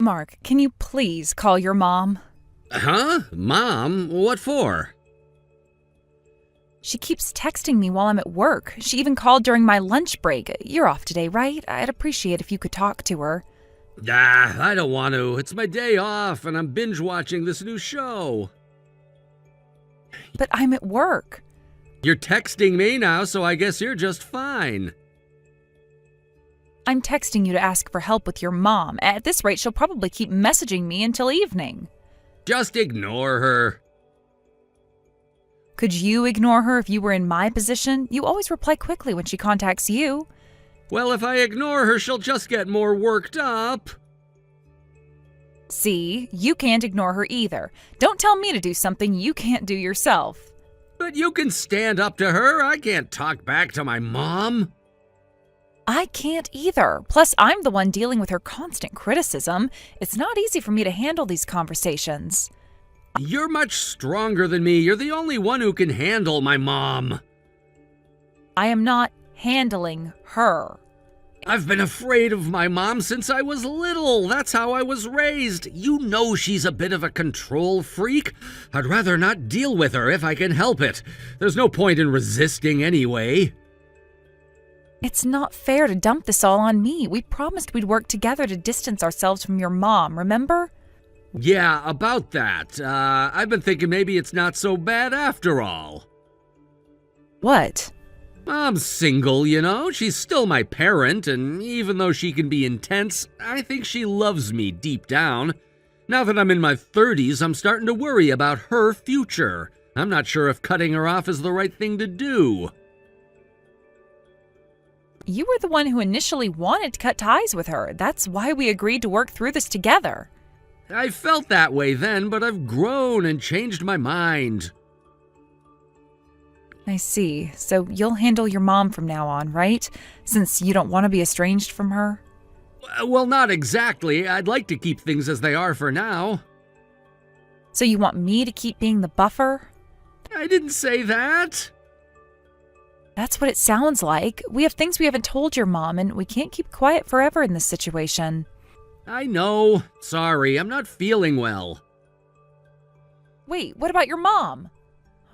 Mark, can you please call your mom? Huh? Mom? What for? She keeps texting me while I'm at work. She even called during my lunch break. You're off today, right? I'd appreciate if you could talk to her. I don't want to. It's my day off, and I'm binge-watching this new show. But I'm at work. You're texting me now, so I guess you're just fine. I'm texting you to ask for help with your mom. At this rate, she'll probably keep messaging me until evening. Just ignore her. Could you ignore her if you were in my position? You always reply quickly when she contacts you. Well, if I ignore her, she'll just get more worked up. See, you can't ignore her either. Don't tell me to do something you can't do yourself. But you can stand up to her. I can't talk back to my mom. I can't either. Plus, I'm the one dealing with her constant criticism. It's not easy for me to handle these conversations. You're much stronger than me. You're the only one who can handle my mom. I am not handling her. I've been afraid of my mom since I was little. That's how I was raised. You know she's a bit of a control freak. I'd rather not deal with her if I can help it. There's no point in resisting anyway. It's not fair to dump this all on me. We promised we'd work together to distance ourselves from your mom, remember? Yeah, about that. I've been thinking maybe it's not so bad after all. What? I'm single, you know. She's still my parent, and even though she can be intense, I think she loves me deep down. Now that I'm in my 30s, I'm starting to worry about her future. I'm not sure if cutting her off is the right thing to do. You were the one who initially wanted to cut ties with her. That's why we agreed to work through this together. I felt that way then, but I've grown and changed my mind. I see. So you'll handle your mom from now on, right? Since you don't want to be estranged from her? Well, not exactly. I'd like to keep things as they are for now. So you want me to keep being the buffer? I didn't say that. That's what it sounds like. We have things we haven't told your mom, and we can't keep quiet forever in this situation. I know. Sorry, I'm not feeling well. Wait, what about your mom?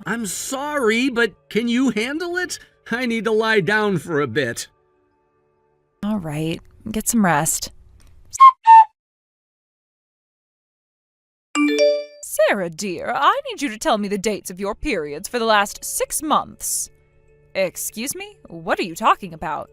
I'm sorry, but can you handle it? I need to lie down for a bit. All right, get some rest. Sarah, dear, I need you to tell me the dates of your periods for the last 6 months. Excuse me? What are you talking about?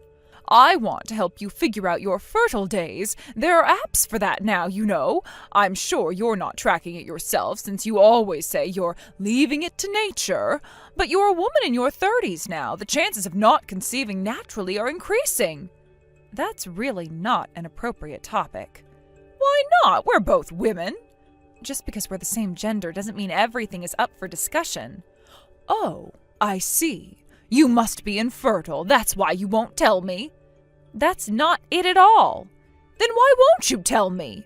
I want to help you figure out your fertile days. There are apps for that now, you know. I'm sure you're not tracking it yourself since you always say you're leaving it to nature. But you're a woman in your 30s now. The chances of not conceiving naturally are increasing. That's really not an appropriate topic. Why not? We're both women. Just because we're the same gender doesn't mean everything is up for discussion. Oh, I see. You must be infertile. That's why you won't tell me. That's not it at all. Then why won't you tell me?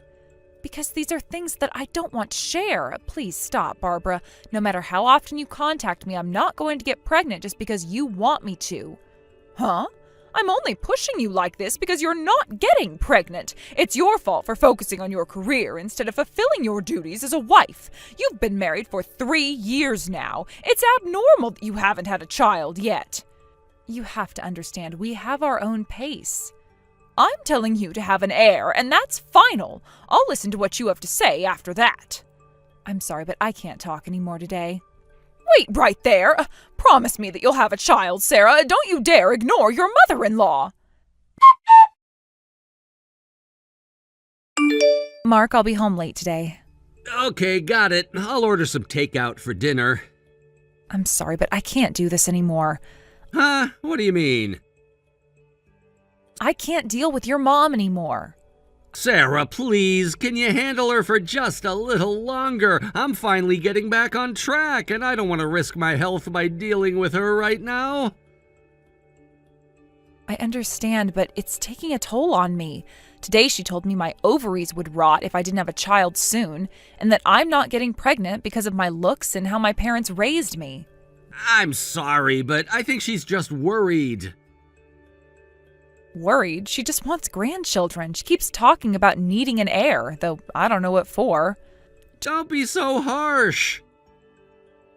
Because these are things that I don't want to share. Please stop, Barbara. No matter how often you contact me, I'm not going to get pregnant just because you want me to. Huh? I'm only pushing you like this because you're not getting pregnant. It's your fault for focusing on your career instead of fulfilling your duties as a wife. You've been married for 3 years now. It's abnormal that you haven't had a child yet. You have to understand, we have our own pace. I'm telling you to have an heir, and that's final. I'll listen to what you have to say after that. I'm sorry, but I can't talk anymore today. Wait right there! Promise me that you'll have a child, Sarah. Don't you dare ignore your mother-in-law! Mark, I'll be home late today. Okay, got it. I'll order some takeout for dinner. I'm sorry, but I can't do this anymore. Huh? What do you mean? I can't deal with your mom anymore. Sarah, please, can you handle her for just a little longer? I'm finally getting back on track, and I don't want to risk my health by dealing with her right now. I understand, but it's taking a toll on me. Today she told me my ovaries would rot if I didn't have a child soon, and that I'm not getting pregnant because of my looks and how my parents raised me. I'm sorry, but I think she's just worried. Worried? She just wants grandchildren. She keeps talking about needing an heir, though I don't know what for. Don't be so harsh.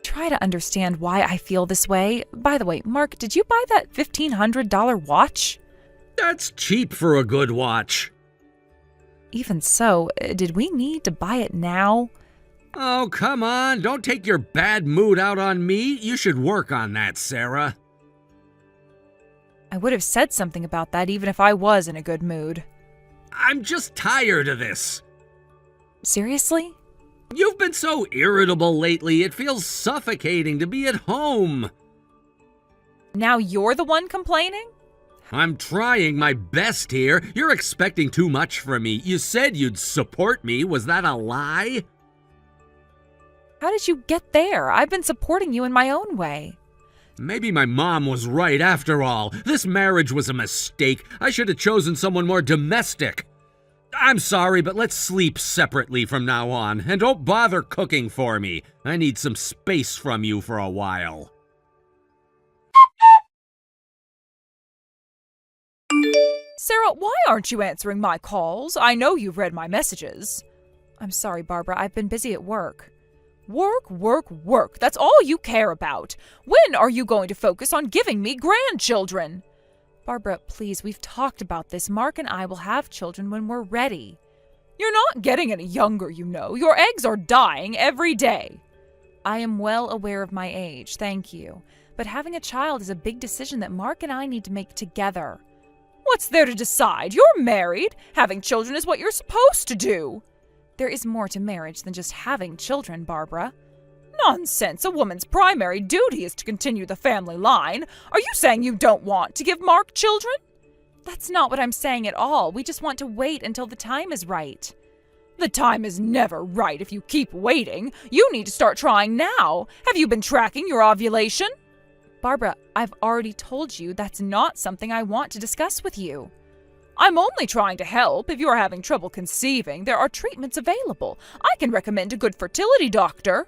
Try to understand why I feel this way. By the way, Mark, did you buy that $1,500 watch? That's cheap for a good watch. Even so, did we need to buy it now? Oh, come on. Don't take your bad mood out on me. You should work on that, Sarah. I would have said something about that even if I was in a good mood. I'm just tired of this. Seriously? You've been so irritable lately, it feels suffocating to be at home. Now you're the one complaining? I'm trying my best here. You're expecting too much from me. You said you'd support me. Was that a lie? How did you get there? I've been supporting you in my own way. Maybe my mom was right after all. This marriage was a mistake. I should have chosen someone more domestic. I'm sorry, but let's sleep separately from now on. And don't bother cooking for me. I need some space from you for a while. Sarah, why aren't you answering my calls? I know you've read my messages. I'm sorry, Barbara. I've been busy at work. Work, work, work. That's all you care about. When are you going to focus on giving me grandchildren? Barbara, please, we've talked about this. Mark and I will have children when we're ready. You're not getting any younger, you know. Your eggs are dying every day. I am well aware of my age, thank you. But having a child is a big decision that Mark and I need to make together. What's there to decide? You're married. Having children is what you're supposed to do. There is more to marriage than just having children, Barbara. Nonsense. A woman's primary duty is to continue the family line. Are you saying you don't want to give Mark children? That's not what I'm saying at all. We just want to wait until the time is right. The time is never right if you keep waiting. You need to start trying now. Have you been tracking your ovulation? Barbara, I've already told you that's not something I want to discuss with you. I'm only trying to help. If you're having trouble conceiving, there are treatments available. I can recommend a good fertility doctor.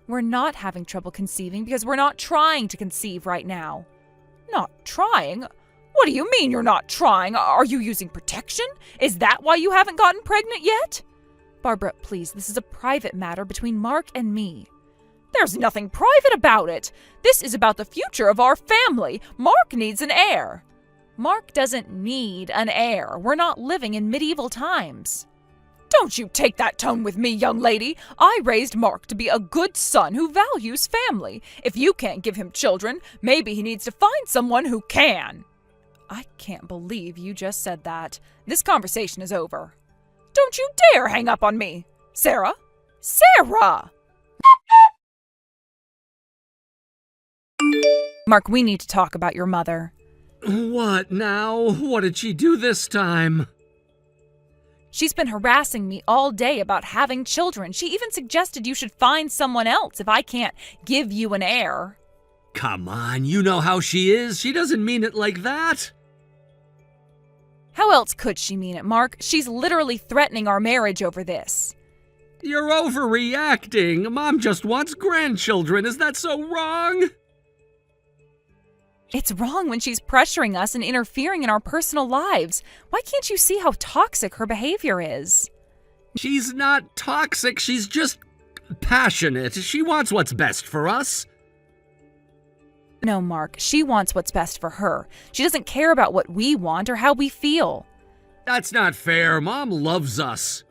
We're not having trouble conceiving because we're not trying to conceive right now. Not trying? What do you mean you're not trying? Are you using protection? Is that why you haven't gotten pregnant yet? Barbara, please, this is a private matter between Mark and me. There's nothing private about it. This is about the future of our family. Mark needs an heir. Mark doesn't need an heir. We're not living in medieval times. Don't you take that tone with me, young lady. I raised Mark to be a good son who values family. If you can't give him children, maybe he needs to find someone who can. I can't believe you just said that. This conversation is over. Don't you dare hang up on me. Sarah? Sarah! Mark, we need to talk about your mother. What now? What did she do this time? She's been harassing me all day about having children. She even suggested you should find someone else if I can't give you an heir. Come on, you know how she is. She doesn't mean it like that. How else could she mean it, Mark? She's literally threatening our marriage over this. You're overreacting. Mom just wants grandchildren. Is that so wrong? It's wrong when she's pressuring us and interfering in our personal lives. Why can't you see how toxic her behavior is? She's not toxic. She's just passionate. She wants what's best for us. No, Mark, she wants what's best for her. She doesn't care about what we want or how we feel. That's not fair. Mom loves us.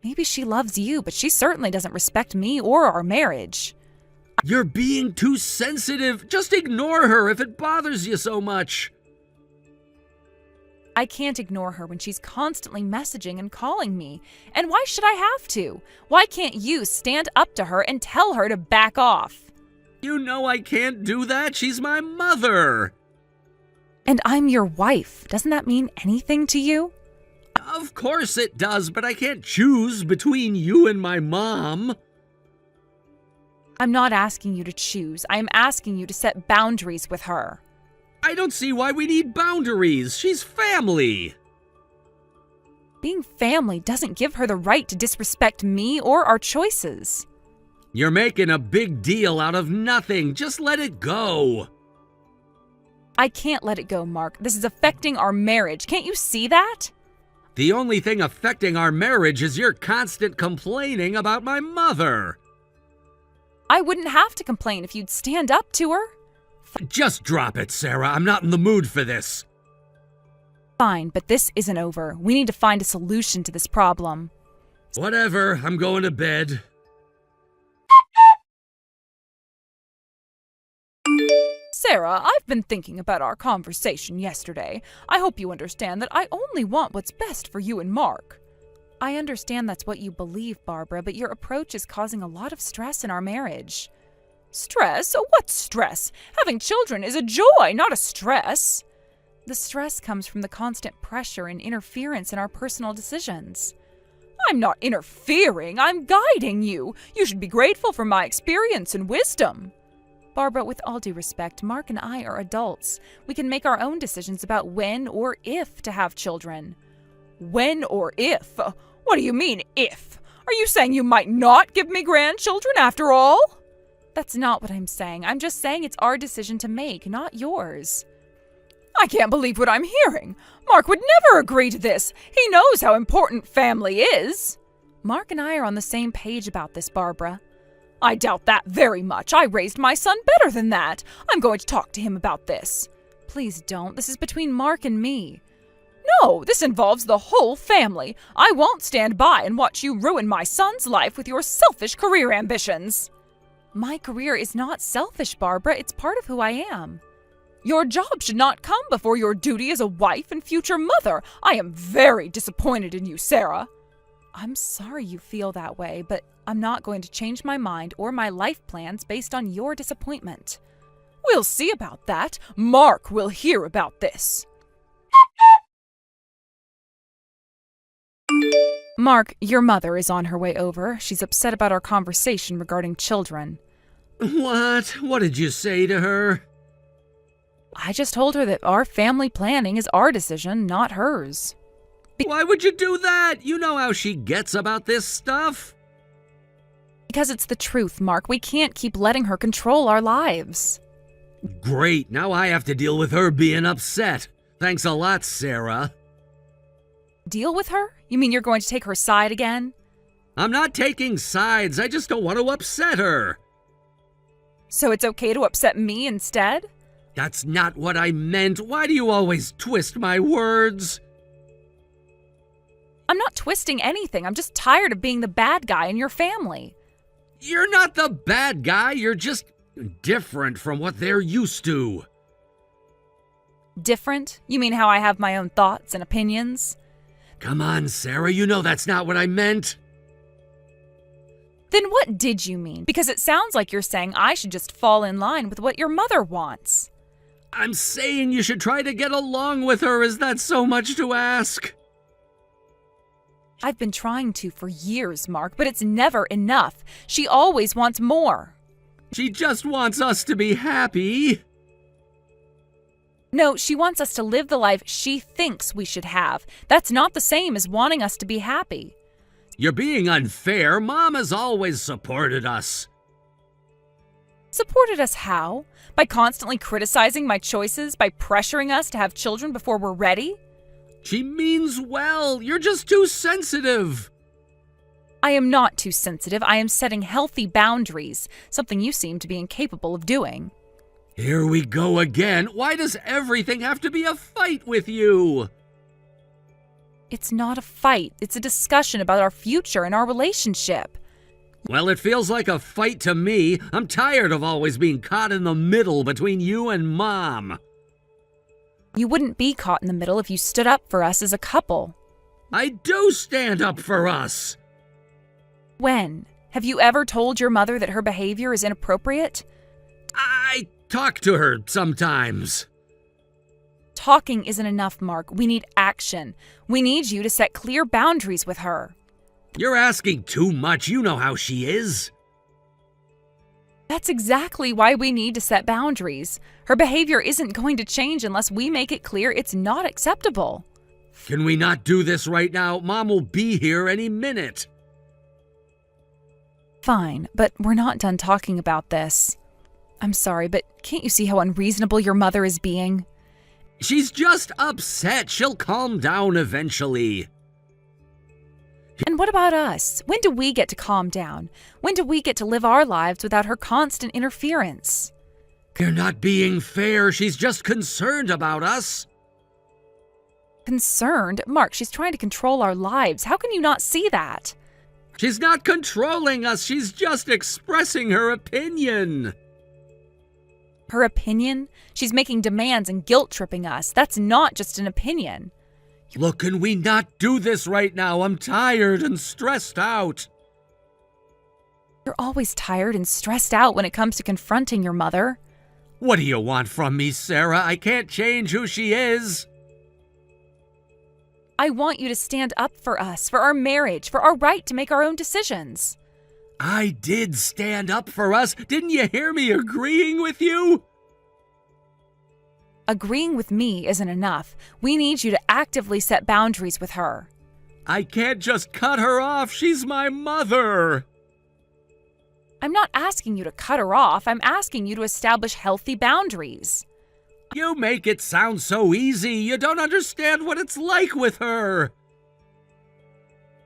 Maybe she loves you, but she certainly doesn't respect me or our marriage. You're being too sensitive. Just ignore her if it bothers you so much. I can't ignore her when she's constantly messaging and calling me. And why should I have to? Why can't you stand up to her and tell her to back off? You know I can't do that. She's my mother. And I'm your wife. Doesn't that mean anything to you? Of course it does, but I can't choose between you and my mom. I'm not asking you to choose. I am asking you to set boundaries with her. I don't see why we need boundaries. She's family. Being family doesn't give her the right to disrespect me or our choices. You're making a big deal out of nothing. Just let it go. I can't let it go, Mark. This is affecting our marriage. Can't you see that? The only thing affecting our marriage is your constant complaining about my mother. I wouldn't have to complain if you'd stand up to her. Just drop it, Sarah. I'm not in the mood for this. Fine, but this isn't over. We need to find a solution to this problem. Whatever, I'm going to bed. Sarah, I've been thinking about our conversation yesterday. I hope you understand that I only want what's best for you and Mark. I understand that's what you believe, Barbara, but your approach is causing a lot of stress in our marriage. Stress? What stress? Having children is a joy, not a stress. The stress comes from the constant pressure and interference in our personal decisions. I'm not interfering, I'm guiding you. You should be grateful for my experience and wisdom. Barbara, with all due respect, Mark and I are adults. We can make our own decisions about when or if to have children. When or if? What do you mean, if? Are you saying you might not give me grandchildren after all? That's not what I'm saying. I'm just saying it's our decision to make, not yours. I can't believe what I'm hearing. Mark would never agree to this. He knows how important family is. Mark and I are on the same page about this, Barbara. I doubt that very much. I raised my son better than that. I'm going to talk to him about this. Please don't. This is between Mark and me. No, this involves the whole family. I won't stand by and watch you ruin my son's life with your selfish career ambitions. My career is not selfish, Barbara. It's part of who I am. Your job should not come before your duty as a wife and future mother. I am very disappointed in you, Sarah. I'm sorry you feel that way, but I'm not going to change my mind or my life plans based on your disappointment. We'll see about that. Mark will hear about this. Mark, your mother is on her way over. She's upset about our conversation regarding children. What? What did you say to her? I just told her that our family planning is our decision, not hers. Why would you do that? You know how she gets about this stuff. Because it's the truth, Mark. We can't keep letting her control our lives. Great, now I have to deal with her being upset. Thanks a lot, Sarah. Deal with her? You mean you're going to take her side again? I'm not taking sides, I just don't want to upset her. So it's okay to upset me instead? That's not what I meant. Why do you always twist my words? I'm not twisting anything. I'm just tired of being the bad guy in your family. You're not the bad guy. You're just different from what they're used to. Different? You mean how I have my own thoughts and opinions? Come on, Sarah. You know that's not what I meant. Then what did you mean? Because it sounds like you're saying I should just fall in line with what your mother wants. I'm saying you should try to get along with her. Is that so much to ask? I've been trying to for years, Mark, but it's never enough. She always wants more. She just wants us to be happy. No, she wants us to live the life she thinks we should have. That's not the same as wanting us to be happy. You're being unfair. Mom has always supported us. Supported us how? By constantly criticizing my choices, by pressuring us to have children before we're ready? She means well. You're just too sensitive. I am not too sensitive. I am setting healthy boundaries, something you seem to be incapable of doing. Here we go again. Why does everything have to be a fight with you? It's not a fight. It's a discussion about our future and our relationship. Well, it feels like a fight to me. I'm tired of always being caught in the middle between you and Mom. You wouldn't be caught in the middle if you stood up for us as a couple. I do stand up for us. When? Have you ever told your mother that her behavior is inappropriate? I talk to her sometimes. Talking isn't enough, Mark. We need action. We need you to set clear boundaries with her. You're asking too much. You know how she is. That's exactly why we need to set boundaries. Her behavior isn't going to change unless we make it clear it's not acceptable. Can we not do this right now? Mom will be here any minute. Fine, but we're not done talking about this. I'm sorry, but can't you see how unreasonable your mother is being? She's just upset. She'll calm down eventually. And what about us? When do we get to calm down? When do we get to live our lives without her constant interference? You're not being fair. She's just concerned about us. Concerned? Mark, she's trying to control our lives. How can you not see that? She's not controlling us. She's just expressing her opinion. Her opinion? She's making demands and guilt-tripping us. That's not just an opinion. Look, can we not do this right now? I'm tired and stressed out. You're always tired and stressed out when it comes to confronting your mother. What do you want from me, Sarah? I can't change who she is. I want you to stand up for us, for our marriage, for our right to make our own decisions. I did stand up for us. Didn't you hear me agreeing with you? Agreeing with me isn't enough. We need you to actively set boundaries with her. I can't just cut her off. She's my mother. I'm not asking you to cut her off. I'm asking you to establish healthy boundaries. You make it sound so easy. You don't understand what it's like with her.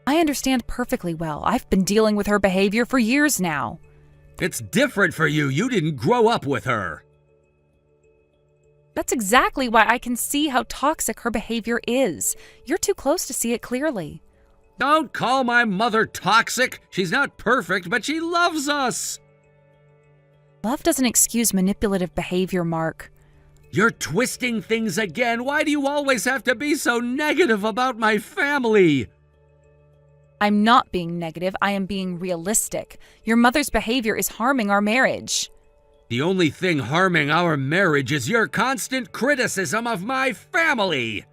I understand perfectly well. I've been dealing with her behavior for years now. It's different for you. You didn't grow up with her. That's exactly why I can see how toxic her behavior is. You're too close to see it clearly. Don't call my mother toxic. She's not perfect, but she loves us. Love doesn't excuse manipulative behavior, Mark. You're twisting things again. Why do you always have to be so negative about my family? I'm not being negative. I am being realistic. Your mother's behavior is harming our marriage. The only thing harming our marriage is your constant criticism of my family.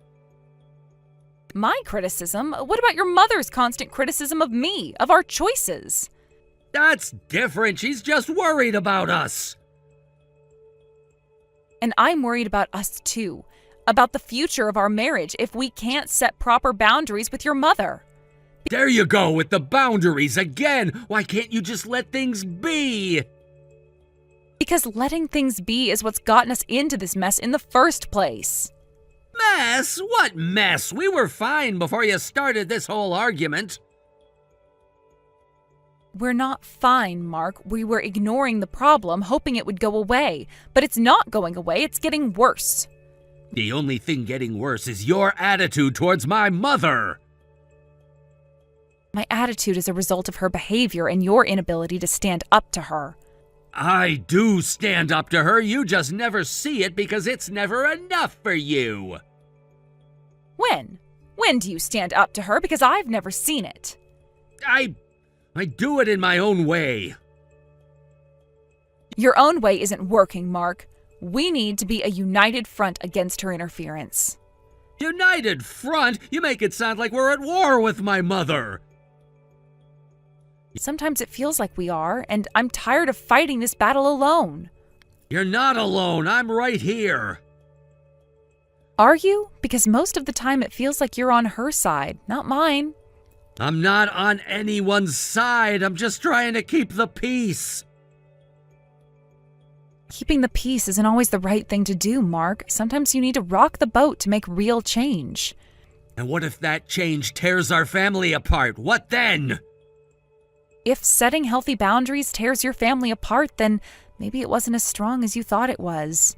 My criticism? What about your mother's constant criticism of me, of our choices? That's different. She's just worried about us. And I'm worried about us too. About the future of our marriage if we can't set proper boundaries with your mother. There you go with the boundaries again. Why can't you just let things be? Because letting things be is what's gotten us into this mess in the first place. Mess? What mess? We were fine before you started this whole argument. We're not fine, Mark. We were ignoring the problem, hoping it would go away. But it's not going away, it's getting worse. The only thing getting worse is your attitude towards my mother. My attitude is a result of her behavior and your inability to stand up to her. I do stand up to her. You just never see it because it's never enough for you. When? When do you stand up to her? Because I've never seen it. I do it in my own way. Your own way isn't working, Mark. We need to be a united front against her interference. United front? You make it sound like we're at war with my mother. Sometimes it feels like we are, and I'm tired of fighting this battle alone. You're not alone. I'm right here. Are you? Because most of the time it feels like you're on her side, not mine. I'm not on anyone's side. I'm just trying to keep the peace. Keeping the peace isn't always the right thing to do, Mark. Sometimes you need to rock the boat to make real change. And what if that change tears our family apart? What then? If setting healthy boundaries tears your family apart, then maybe it wasn't as strong as you thought it was.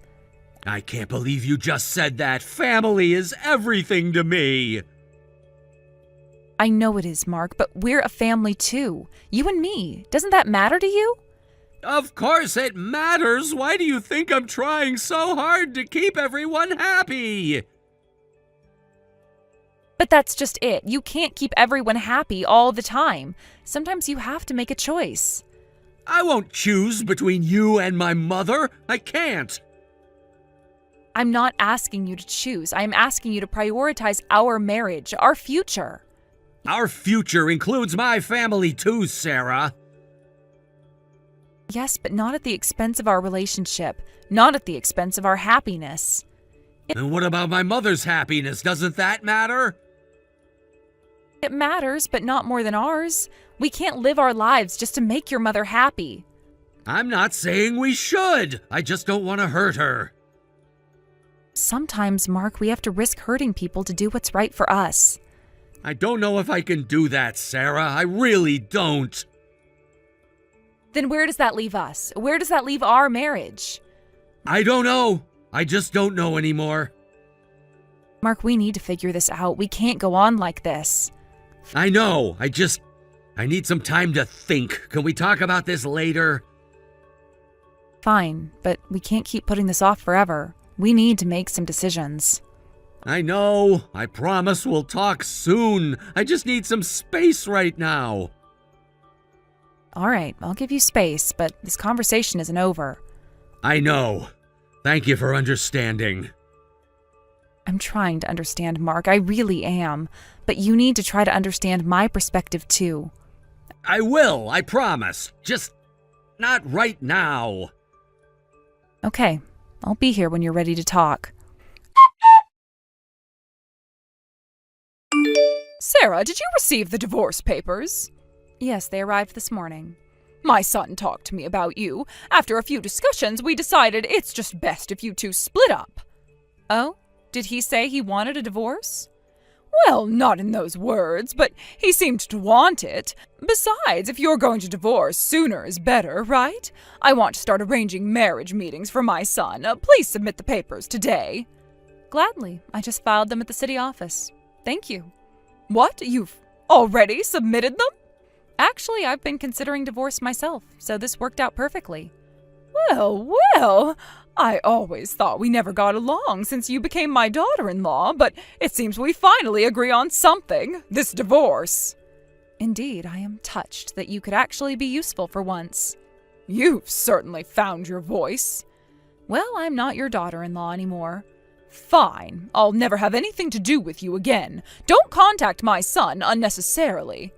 I can't believe you just said that. Family is everything to me. I know it is, Mark, but we're a family too. You and me. Doesn't that matter to you? Of course it matters. Why do you think I'm trying so hard to keep everyone happy? But that's just it. You can't keep everyone happy all the time. Sometimes you have to make a choice. I won't choose between you and my mother. I can't. I'm not asking you to choose. I'm asking you to prioritize our marriage, our future. Our future includes my family too, Sarah. Yes, but not at the expense of our relationship. Not at the expense of our happiness. And what about my mother's happiness? Doesn't that matter? It matters, but not more than ours. We can't live our lives just to make your mother happy. I'm not saying we should. I just don't want to hurt her. Sometimes, Mark, we have to risk hurting people to do what's right for us. I don't know if I can do that, Sarah. I really don't. Then where does that leave us? Where does that leave our marriage? I don't know. I just don't know anymore. Mark, we need to figure this out. We can't go on like this. I know. I need some time to think. Can we talk about this later? Fine, but we can't keep putting this off forever. We need to make some decisions. I know. I promise we'll talk soon. I just need some space right now. All right, I'll give you space, but this conversation isn't over. I know. Thank you for understanding. I'm trying to understand, Mark. I really am. But you need to try to understand my perspective, too. I will, I promise. Just not right now. Okay, I'll be here when you're ready to talk. Sarah, did you receive the divorce papers? Yes, they arrived this morning. My son talked to me about you. After a few discussions, we decided it's just best if you two split up. Oh? Did he say he wanted a divorce? Well, not in those words, but he seemed to want it. Besides, if you're going to divorce, sooner is better, right? I want to start arranging marriage meetings for my son. Please submit the papers today. Gladly. I just filed them at the city office. Thank you. What? You've already submitted them? Actually, I've been considering divorce myself, so this worked out perfectly. Well, I always thought we never got along since you became my daughter-in-law, but it seems we finally agree on something, this divorce. Indeed, I am touched that you could actually be useful for once. You've certainly found your voice. Well, I'm not your daughter-in-law anymore. Fine, I'll never have anything to do with you again. Don't contact my son unnecessarily.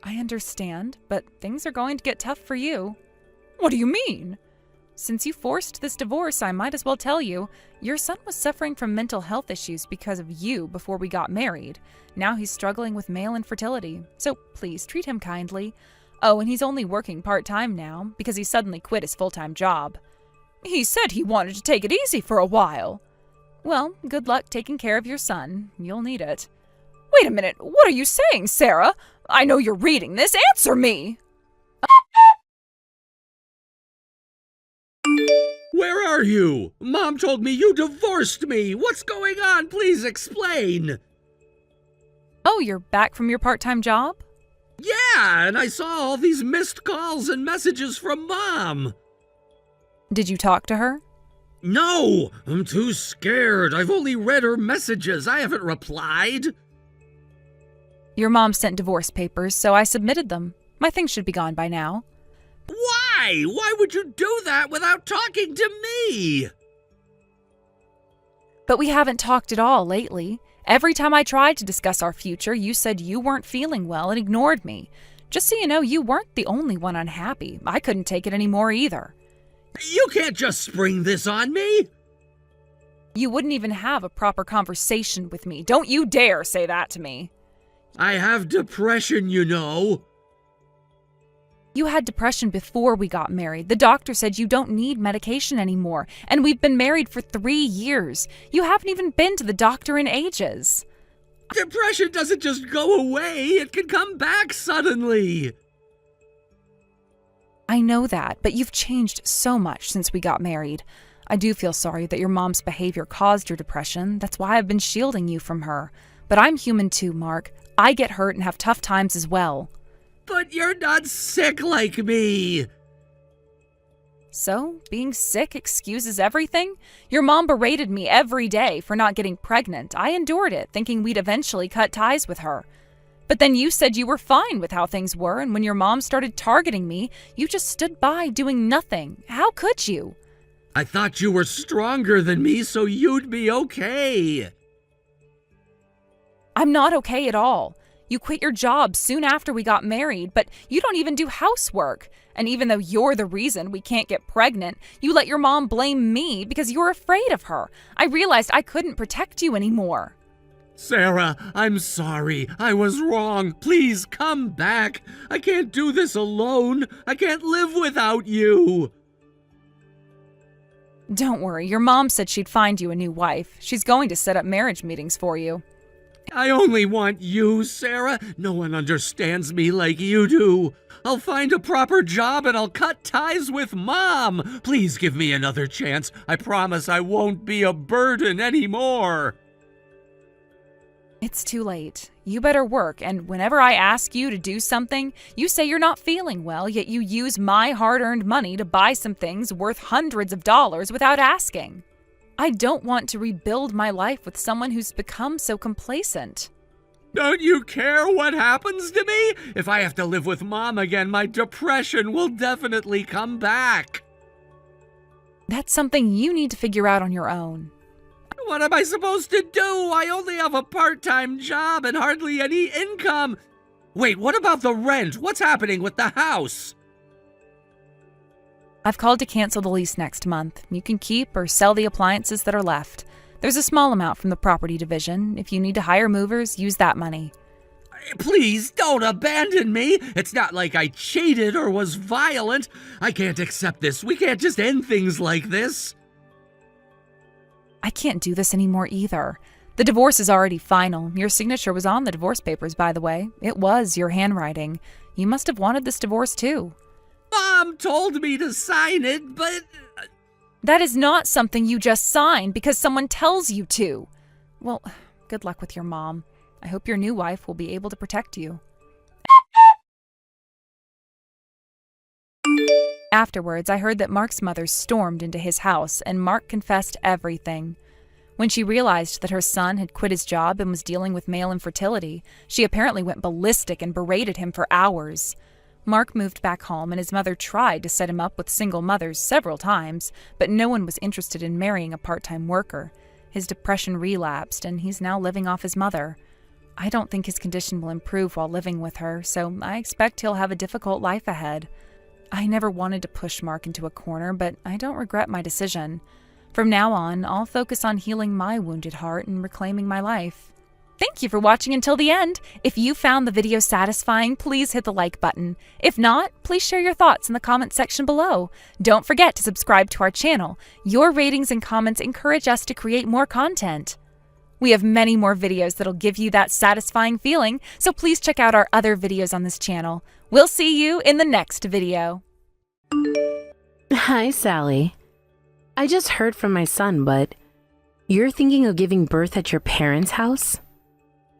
I understand, but things are going to get tough for you. What do you mean? Since you forced this divorce, I might as well tell you, your son was suffering from mental health issues because of you before we got married. Now he's struggling with male infertility, so please treat him kindly. Oh, and he's only working part-time now because he suddenly quit his full-time job. He said he wanted to take it easy for a while. Well, good luck taking care of your son. You'll need it. Wait a minute, what are you saying, Sarah? I know you're reading this. Answer me! Where are you? Mom told me you divorced me. What's going on? Please explain. Oh, you're back from your part-time job? Yeah, and I saw all these missed calls and messages from Mom. Did you talk to her? No, I'm too scared. I've only read her messages. I haven't replied. Your mom sent divorce papers, so I submitted them. My things should be gone by now. Why? Why would you do that without talking to me? But we haven't talked at all lately. Every time I tried to discuss our future, you said you weren't feeling well and ignored me. Just so you know, you weren't the only one unhappy. I couldn't take it anymore either. You can't just spring this on me. You wouldn't even have a proper conversation with me. Don't you dare say that to me. I have depression, you know. You had depression before we got married. The doctor said you don't need medication anymore, and we've been married for 3 years. You haven't even been to the doctor in ages. Depression doesn't just go away. It can come back suddenly. I know that, but you've changed so much since we got married. I do feel sorry that your mom's behavior caused your depression. That's why I've been shielding you from her. But I'm human too, Mark. I get hurt and have tough times as well. But you're not sick like me. So, being sick excuses everything? Your mom berated me every day for not getting pregnant. I endured it, thinking we'd eventually cut ties with her. But then you said you were fine with how things were, and when your mom started targeting me, you just stood by doing nothing. How could you? I thought you were stronger than me, so you'd be okay. I'm not okay at all. You quit your job soon after we got married, but you don't even do housework. And even though you're the reason we can't get pregnant, you let your mom blame me because you were afraid of her. I realized I couldn't protect you anymore. Sarah, I'm sorry. I was wrong. Please come back. I can't do this alone. I can't live without you. Don't worry, your mom said she'd find you a new wife. She's going to set up marriage meetings for you. I only want you, Sarah. No one understands me like you do. I'll find a proper job and I'll cut ties with Mom. Please give me another chance. I promise I won't be a burden anymore. It's too late. You better work, and whenever I ask you to do something, you say you're not feeling well, yet you use my hard-earned money to buy some things worth hundreds of dollars without asking. I don't want to rebuild my life with someone who's become so complacent. Don't you care what happens to me? If I have to live with Mom again, my depression will definitely come back. That's something you need to figure out on your own. What am I supposed to do? I only have a part-time job and hardly any income. Wait, what about the rent? What's happening with the house? I've called to cancel the lease next month. You can keep or sell the appliances that are left. There's a small amount from the property division. If you need to hire movers, use that money. Please don't abandon me. It's not like I cheated or was violent. I can't accept this. We can't just end things like this. I can't do this anymore either. The divorce is already final. Your signature was on the divorce papers, by the way. It was your handwriting. You must have wanted this divorce too. Mom told me to sign it, but... That is not something you just sign because someone tells you to. Well, good luck with your mom. I hope your new wife will be able to protect you. Afterwards, I heard that Mark's mother stormed into his house, and Mark confessed everything. When she realized that her son had quit his job and was dealing with male infertility, she apparently went ballistic and berated him for hours. Mark moved back home, and his mother tried to set him up with single mothers several times, but no one was interested in marrying a part-time worker. His depression relapsed, and he's now living off his mother. I don't think his condition will improve while living with her, so I expect he'll have a difficult life ahead. I never wanted to push Mark into a corner, but I don't regret my decision. From now on, I'll focus on healing my wounded heart and reclaiming my life. Thank you for watching until the end. If you found the video satisfying, please hit the like button. If not, please share your thoughts in the comments section below. Don't forget to subscribe to our channel. Your ratings and comments encourage us to create more content. We have many more videos that'll give you that satisfying feeling, so please check out our other videos on this channel. We'll see you in the next video. Hi, Sally. I just heard from my son, but you're thinking of giving birth at your parents' house?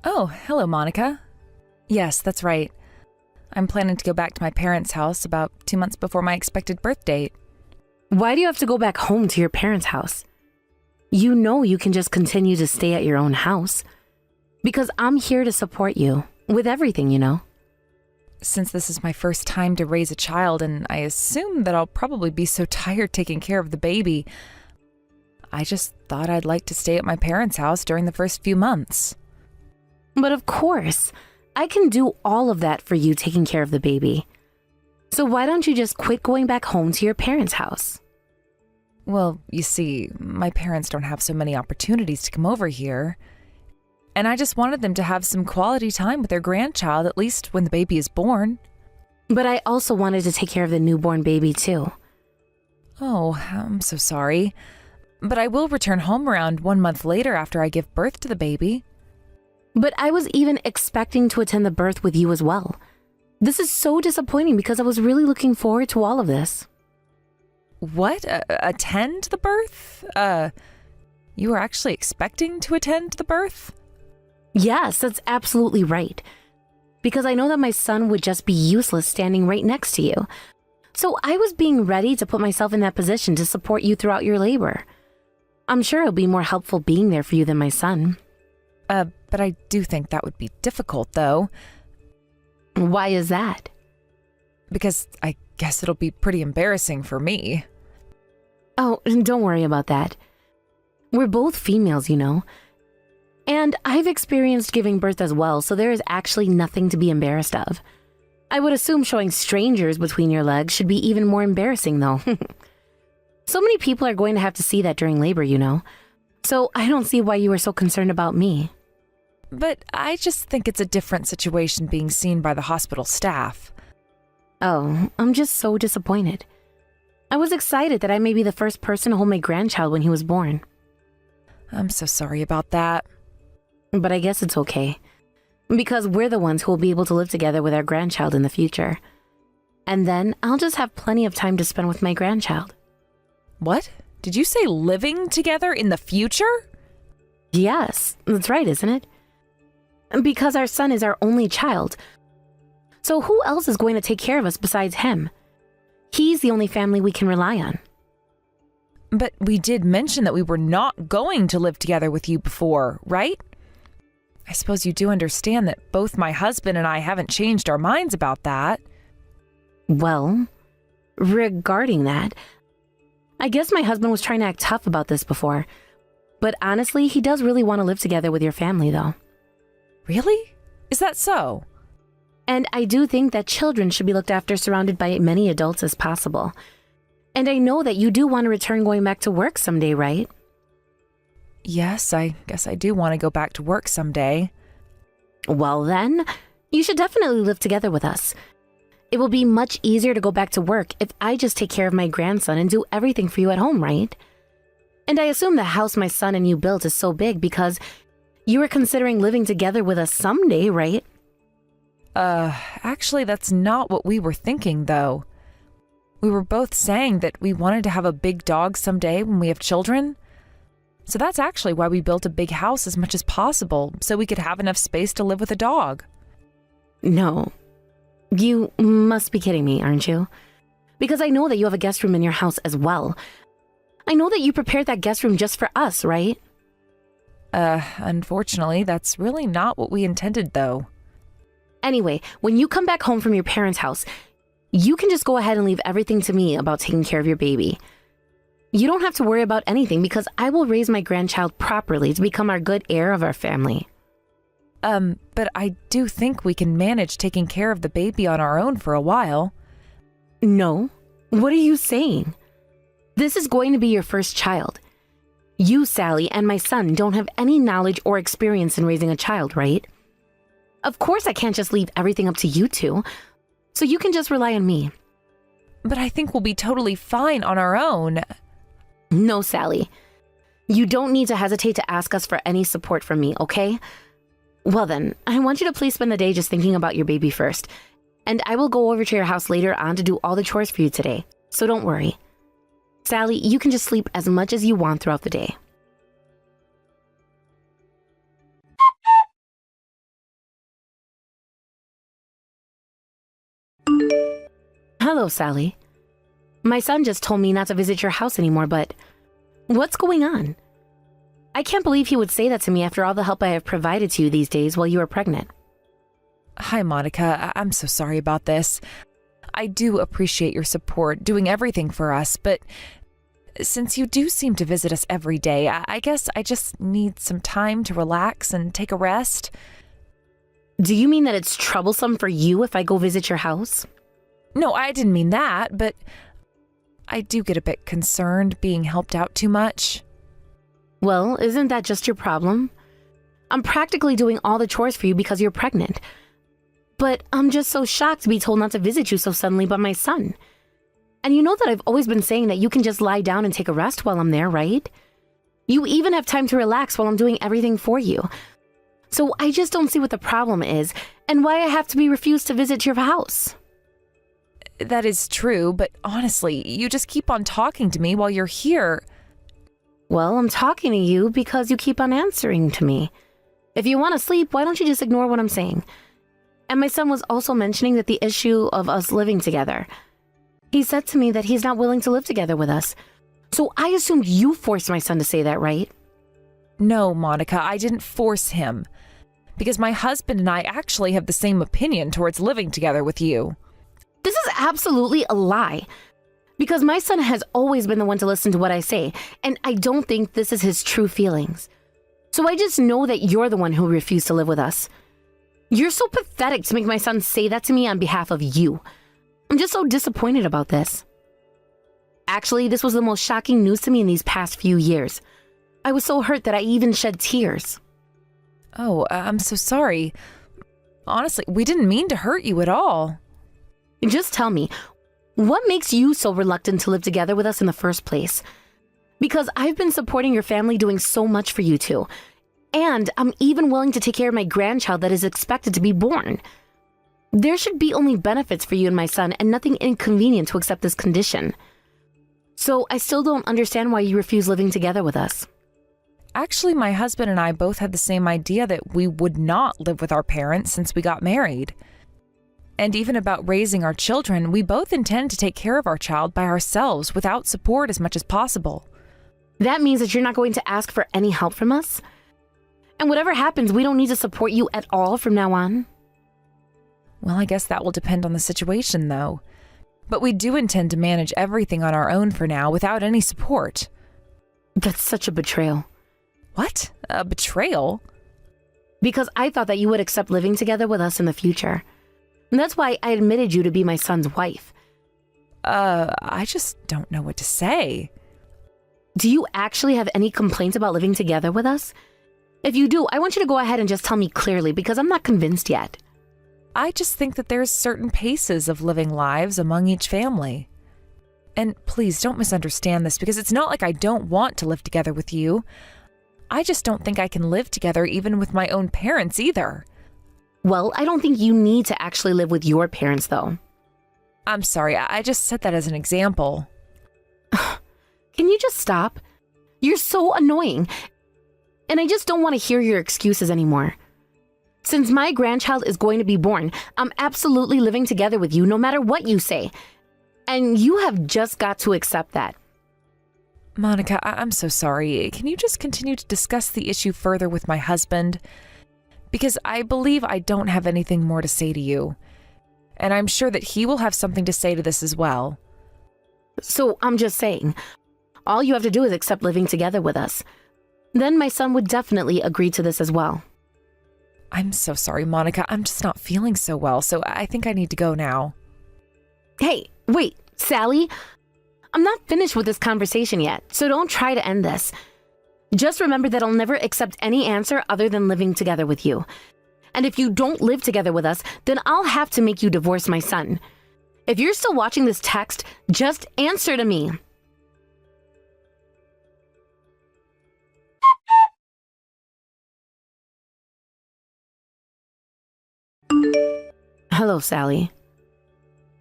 Oh, hello, Monica. Yes, that's right. I'm planning to go back to my parents' house about 2 months before my expected birth date. Why do you have to go back home to your parents' house? You know you can just continue to stay at your own house. Because I'm here to support you with everything, you know. Since this is my first time to raise a child, and I assume that I'll probably be so tired taking care of the baby, I just thought I'd like to stay at my parents' house during the first few months. But of course, I can do all of that for you taking care of the baby. So why don't you just quit going back home to your parents' house? Well, you see, my parents don't have so many opportunities to come over here. And I just wanted them to have some quality time with their grandchild, at least when the baby is born. But I also wanted to take care of the newborn baby too. Oh, I'm so sorry. But I will return home around 1 month later after I give birth to the baby. But I was even expecting to attend the birth with you as well. This is so disappointing because I was really looking forward to all of this. What? Attend the birth? You were actually expecting to attend the birth? Yes, that's absolutely right. Because I know that my son would just be useless standing right next to you. So I was being ready to put myself in that position to support you throughout your labor. I'm sure it'll be more helpful being there for you than my son. But I do think that would be difficult, though. Why is that? Because I guess it'll be pretty embarrassing for me. Oh, don't worry about that. We're both females, you know. And I've experienced giving birth as well, so there is actually nothing to be embarrassed of. I would assume showing strangers between your legs should be even more embarrassing, though. So many people are going to have to see that during labor, you know. So I don't see why you were so concerned about me. But I just think it's a different situation being seen by the hospital staff. Oh, I'm just so disappointed. I was excited that I may be the first person to hold my grandchild when he was born. I'm so sorry about that. But I guess it's okay. Because we're the ones who will be able to live together with our grandchild in the future. And then I'll just have plenty of time to spend with my grandchild. What? Did you say living together in the future? Yes, that's right, isn't it? Because our son is our only child. So who else is going to take care of us besides him? He's the only family we can rely on. But we did mention that we were not going to live together with you before, right? I suppose you do understand that both my husband and I haven't changed our minds about that. Well, regarding that, I guess my husband was trying to act tough about this before. But honestly, he does really want to live together with your family, though. Really? Is that so? And I do think that children should be looked after surrounded by many adults as possible. And I know that you do want to return going back to work someday, right? Yes, I guess I do want to go back to work someday. Well then, you should definitely live together with us. It will be much easier to go back to work if I just take care of my grandson and do everything for you at home, right? And I assume the house my son and you built is so big because you were considering living together with us someday, right? Actually, that's not what we were thinking, though. We were both saying that we wanted to have a big dog someday when we have children. So that's actually why we built a big house as much as possible, so we could have enough space to live with a dog. No. You must be kidding me, aren't you? Because I know that you have a guest room in your house as well. I know that you prepared that guest room just for us, right? Unfortunately, that's really not what we intended, though. Anyway, when you come back home from your parents' house, you can just go ahead and leave everything to me about taking care of your baby. You don't have to worry about anything because I will raise my grandchild properly to become our good heir of our family. But I do think we can manage taking care of the baby on our own for a while. No. What are you saying? This is going to be your first child. You, Sally, and my son don't have any knowledge or experience in raising a child, right? Of course I can't just leave everything up to you two, so you can just rely on me. But I think we'll be totally fine on our own. No, Sally. You don't need to hesitate to ask us for any support from me, okay? Well then, I want you to please spend the day just thinking about your baby first, and I will go over to your house later on to do all the chores for you today, so don't worry. Sally, you can just sleep as much as you want throughout the day. Hello, Sally. My son just told me not to visit your house anymore, but what's going on? I can't believe he would say that to me after all the help I have provided to you these days while you were pregnant. Hi, Monica. I'm so sorry about this. I do appreciate your support, doing everything for us, but since you do seem to visit us every day, I guess I just need some time to relax and take a rest. Do you mean that it's troublesome for you if I go visit your house? No, I didn't mean that, but I do get a bit concerned being helped out too much. Well, isn't that just your problem? I'm practically doing all the chores for you because you're pregnant. But I'm just so shocked to be told not to visit you so suddenly by my son. And you know that I've always been saying that you can just lie down and take a rest while I'm there, right? You even have time to relax while I'm doing everything for you. So I just don't see what the problem is and why I have to be refused to visit your house. That is true, but honestly, you just keep on talking to me while you're here. Well, I'm talking to you because you keep on answering to me. If you want to sleep, why don't you just ignore what I'm saying? And my son was also mentioning that the issue of us living together. He said to me that he's not willing to live together with us. So I assumed you forced my son to say that, right? No, Monica, I didn't force him. Because my husband and I actually have the same opinion towards living together with you. This is absolutely a lie. Because my son has always been the one to listen to what I say, and I don't think this is his true feelings. So I just know that you're the one who refused to live with us. You're so pathetic to make my son say that to me on behalf of you. I'm just so disappointed about this. Actually, this was the most shocking news to me in these past few years. I was so hurt that I even shed tears. Oh, I'm so sorry. Honestly, we didn't mean to hurt you at all. Just tell me, what makes you so reluctant to live together with us in the first place? Because I've been supporting your family doing so much for you two. And I'm even willing to take care of my grandchild that is expected to be born. There should be only benefits for you and my son and nothing inconvenient to accept this condition. So I still don't understand why you refuse living together with us. Actually, my husband and I both had the same idea that we would not live with our parents since we got married. And even about raising our children, we both intend to take care of our child by ourselves without support as much as possible. That means that you're not going to ask for any help from us? And whatever happens, we don't need to support you at all from now on? Well, I guess that will depend on the situation, though. But we do intend to manage everything on our own for now without any support. That's such a betrayal. What? A betrayal? Because I thought that you would accept living together with us in the future. And that's why I admitted you to be my son's wife. I just don't know what to say. Do you actually have any complaints about living together with us? If you do, I want you to go ahead and just tell me clearly because I'm not convinced yet. I just think that there's certain paces of living lives among each family. And please don't misunderstand this because it's not like I don't want to live together with you. I just don't think I can live together even with my own parents either. Well, I don't think you need to actually live with your parents, though. I'm sorry, I just said that as an example. Can you just stop? You're so annoying. And I just don't want to hear your excuses anymore. Since my grandchild is going to be born, I'm absolutely living together with you no matter what you say. And you have just got to accept that. Monica, I'm so sorry. Can you just continue to discuss the issue further with my husband? Because I believe I don't have anything more to say to you. And I'm sure that he will have something to say to this as well. So I'm just saying, all you have to do is accept living together with us. Then my son would definitely agree to this as well. I'm so sorry, Monica. I'm just not feeling so well, so I think I need to go now. Hey, wait, Sally? I'm not finished with this conversation yet, so don't try to end this. Just remember that I'll never accept any answer other than living together with you. And if you don't live together with us, then I'll have to make you divorce my son. If you're still watching this text, just answer to me. Hello, Sally.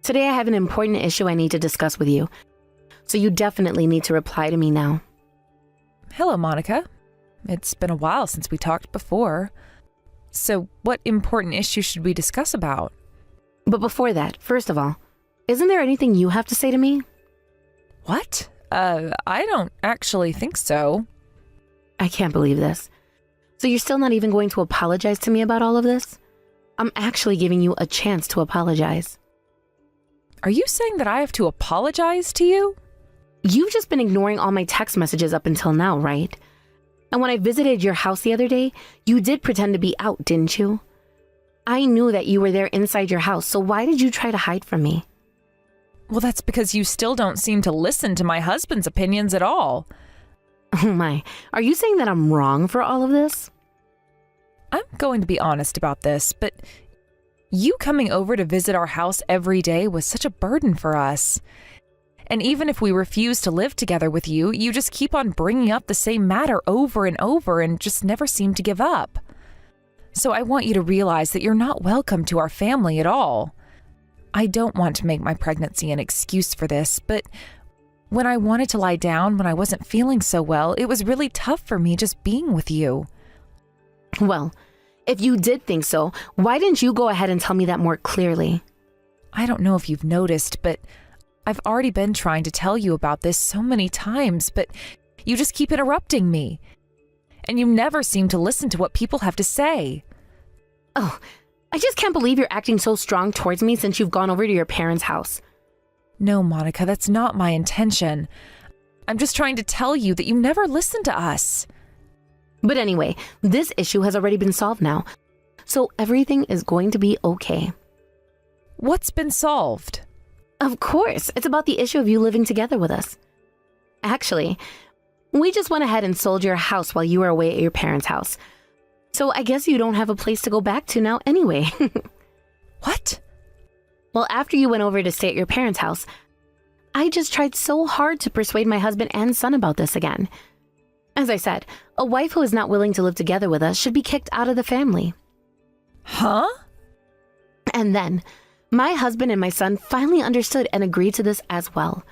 Today I have an important issue I need to discuss with you, so you definitely need to reply to me now. Hello, Monica. It's been a while since we talked before. So, what important issue should we discuss about? But before that, first of all, isn't there anything you have to say to me? What? I don't actually think so. I can't believe this. So you're still not even going to apologize to me about all of this? I'm actually giving you a chance to apologize. Are you saying that I have to apologize to you? You've just been ignoring all my text messages up until now, right? And when I visited your house the other day, you did pretend to be out, didn't you? I knew that you were there inside your house, so why did you try to hide from me? Well, that's because you still don't seem to listen to my husband's opinions at all. Oh my, are you saying that I'm wrong for all of this? I'm going to be honest about this, but you coming over to visit our house every day was such a burden for us. And even if we refuse to live together with you, you just keep on bringing up the same matter over and over and just never seem to give up. So I want you to realize that you're not welcome to our family at all. I don't want to make my pregnancy an excuse for this, but when I wanted to lie down when I wasn't feeling so well, it was really tough for me just being with you. Well, if you did think so, why didn't you go ahead and tell me that more clearly? I don't know if you've noticed, but I've already been trying to tell you about this so many times, but you just keep interrupting me. And you never seem to listen to what people have to say. Oh, I just can't believe you're acting so strong towards me since you've gone over to your parents' house. No, Monica, that's not my intention. I'm just trying to tell you that you never listen to us. But anyway, this issue has already been solved now, so everything is going to be okay. What's been solved? Of course, it's about the issue of you living together with us. Actually, we just went ahead and sold your house while you were away at your parents' house. So I guess you don't have a place to go back to now anyway. What? Well, after you went over to stay at your parents' house, I just tried so hard to persuade my husband and son about this again. As I said, a wife who is not willing to live together with us should be kicked out of the family. Huh? And then, my husband and my son finally understood and agreed to this as well.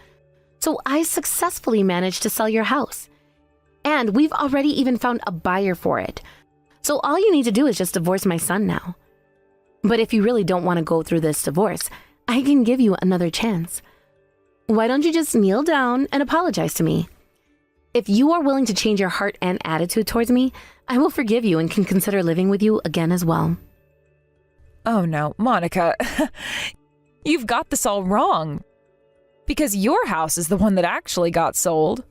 So I successfully managed to sell your house. And we've already even found a buyer for it. So all you need to do is just divorce my son now. But if you really don't want to go through this divorce, I can give you another chance. Why don't you just kneel down and apologize to me? If you are willing to change your heart and attitude towards me, I will forgive you and can consider living with you again as well. Oh no, Monica. You've got this all wrong. Because your house is the one that actually got sold.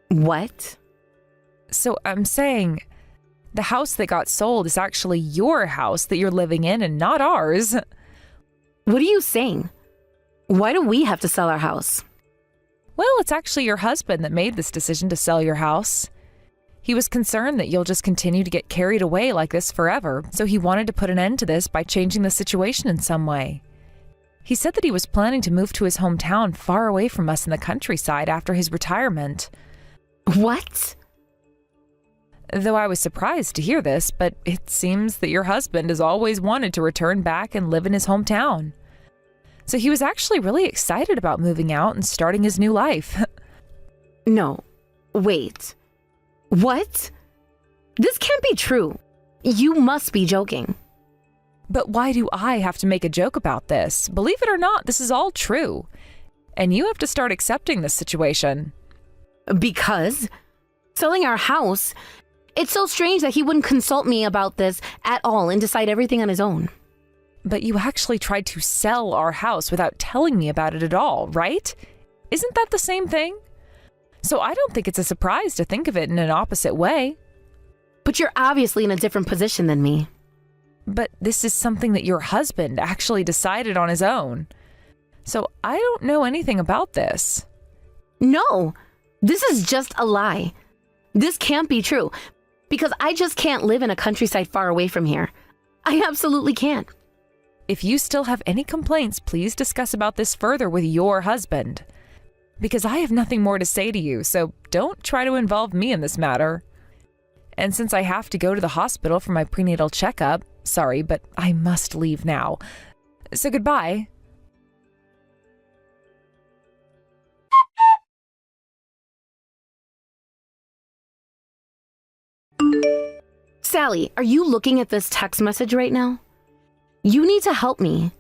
What? So I'm saying, the house that got sold is actually your house that you're living in and not ours. What are you saying? Why do we have to sell our house? Well, it's actually your husband that made this decision to sell your house. He was concerned that you'll just continue to get carried away like this forever, so he wanted to put an end to this by changing the situation in some way. He said that he was planning to move to his hometown far away from us in the countryside after his retirement. What? Though I was surprised to hear this, but it seems that your husband has always wanted to return back and live in his hometown. So he was actually really excited about moving out and starting his new life. No. Wait. What? This can't be true. You must be joking. But why do I have to make a joke about this? Believe it or not, this is all true. And you have to start accepting this situation. Because selling our house, it's so strange that he wouldn't consult me about this at all and decide everything on his own. But you actually tried to sell our house without telling me about it at all, right? Isn't that the same thing? So I don't think it's a surprise to think of it in an opposite way. But you're obviously in a different position than me. But this is something that your husband actually decided on his own. So I don't know anything about this. No, this is just a lie. This can't be true because I just can't live in a countryside far away from here. I absolutely can't. If you still have any complaints, please discuss about this further with your husband. Because I have nothing more to say to you, so don't try to involve me in this matter. And since I have to go to the hospital for my prenatal checkup, sorry, but I must leave now. So goodbye. Sally, are you looking at this text message right now? You need to help me.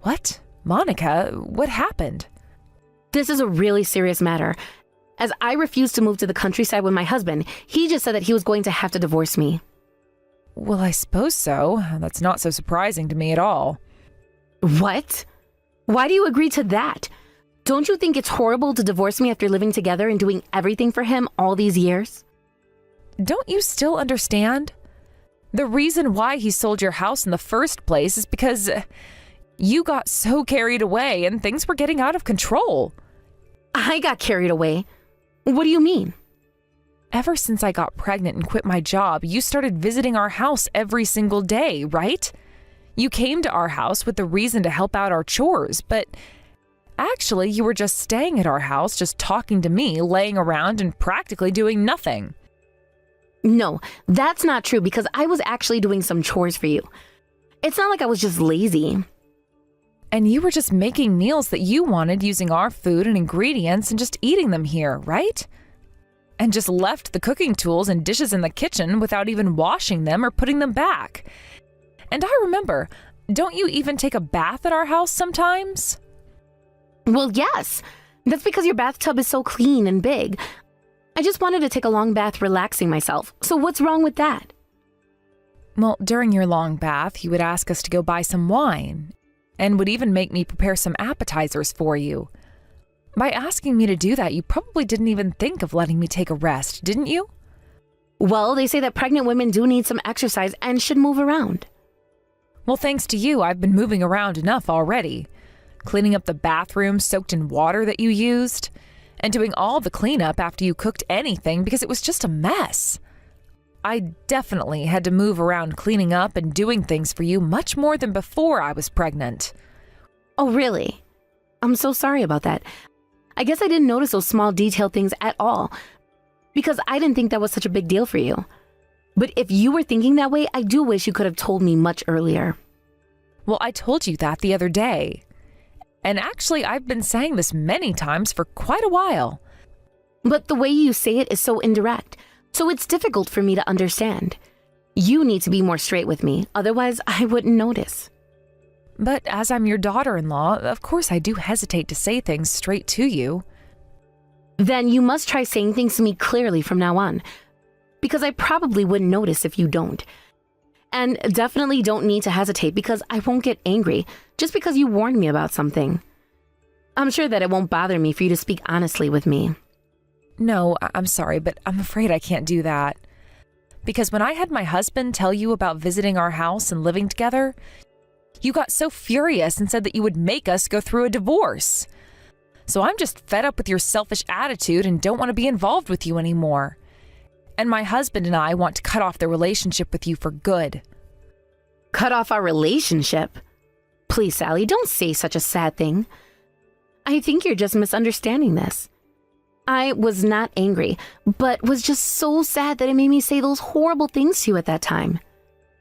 What? Monica, what happened? This is a really serious matter. As I refused to move to the countryside with my husband, he just said that he was going to have to divorce me. Well, I suppose so. That's not so surprising to me at all. What? Why do you agree to that? Don't you think it's horrible to divorce me after living together and doing everything for him all these years? Don't you still understand? The reason why he sold your house in the first place is because you got so carried away and things were getting out of control. I got carried away. What do you mean? Ever since I got pregnant and quit my job, you started visiting our house every single day, right? You came to our house with the reason to help out our chores, but actually you were just staying at our house, just talking to me, laying around and practically doing nothing. No, that's not true because I was actually doing some chores for you. It's not like I was just lazy. And you were just making meals that you wanted using our food and ingredients and just eating them here, right? And just left the cooking tools and dishes in the kitchen without even washing them or putting them back. And I remember, don't you even take a bath at our house sometimes? Well, yes. That's because your bathtub is so clean and big. I just wanted to take a long bath relaxing myself. So what's wrong with that? Well, during your long bath, you would ask us to go buy some wine and would even make me prepare some appetizers for you. By asking me to do that, you probably didn't even think of letting me take a rest, didn't you? Well, they say that pregnant women do need some exercise and should move around. Well, thanks to you, I've been moving around enough already. Cleaning up the bathroom soaked in water that you used, and doing all the cleanup after you cooked anything because it was just a mess. I definitely had to move around cleaning up and doing things for you much more than before I was pregnant. Oh, really? I'm so sorry about that. I guess I didn't notice those small detailed things at all, because I didn't think that was such a big deal for you. But if you were thinking that way, I do wish you could have told me much earlier. Well, I told you that the other day. And actually, I've been saying this many times for quite a while. But the way you say it is so indirect, so it's difficult for me to understand. You need to be more straight with me, otherwise I wouldn't notice. But as I'm your daughter-in-law, of course I do hesitate to say things straight to you. Then you must try saying things to me clearly from now on, because I probably wouldn't notice if you don't. And definitely don't need to hesitate, because I won't get angry just because you warned me about something. I'm sure that it won't bother me for you to speak honestly with me. No, I'm sorry, but I'm afraid I can't do that. Because when I had my husband tell you about visiting our house and living together, you got so furious and said that you would make us go through a divorce. So I'm just fed up with your selfish attitude and don't want to be involved with you anymore. And my husband and I want to cut off the relationship with you for good. Cut off our relationship? Please, Sally, don't say such a sad thing. I think you're just misunderstanding this. I was not angry, but was just so sad that it made me say those horrible things to you at that time.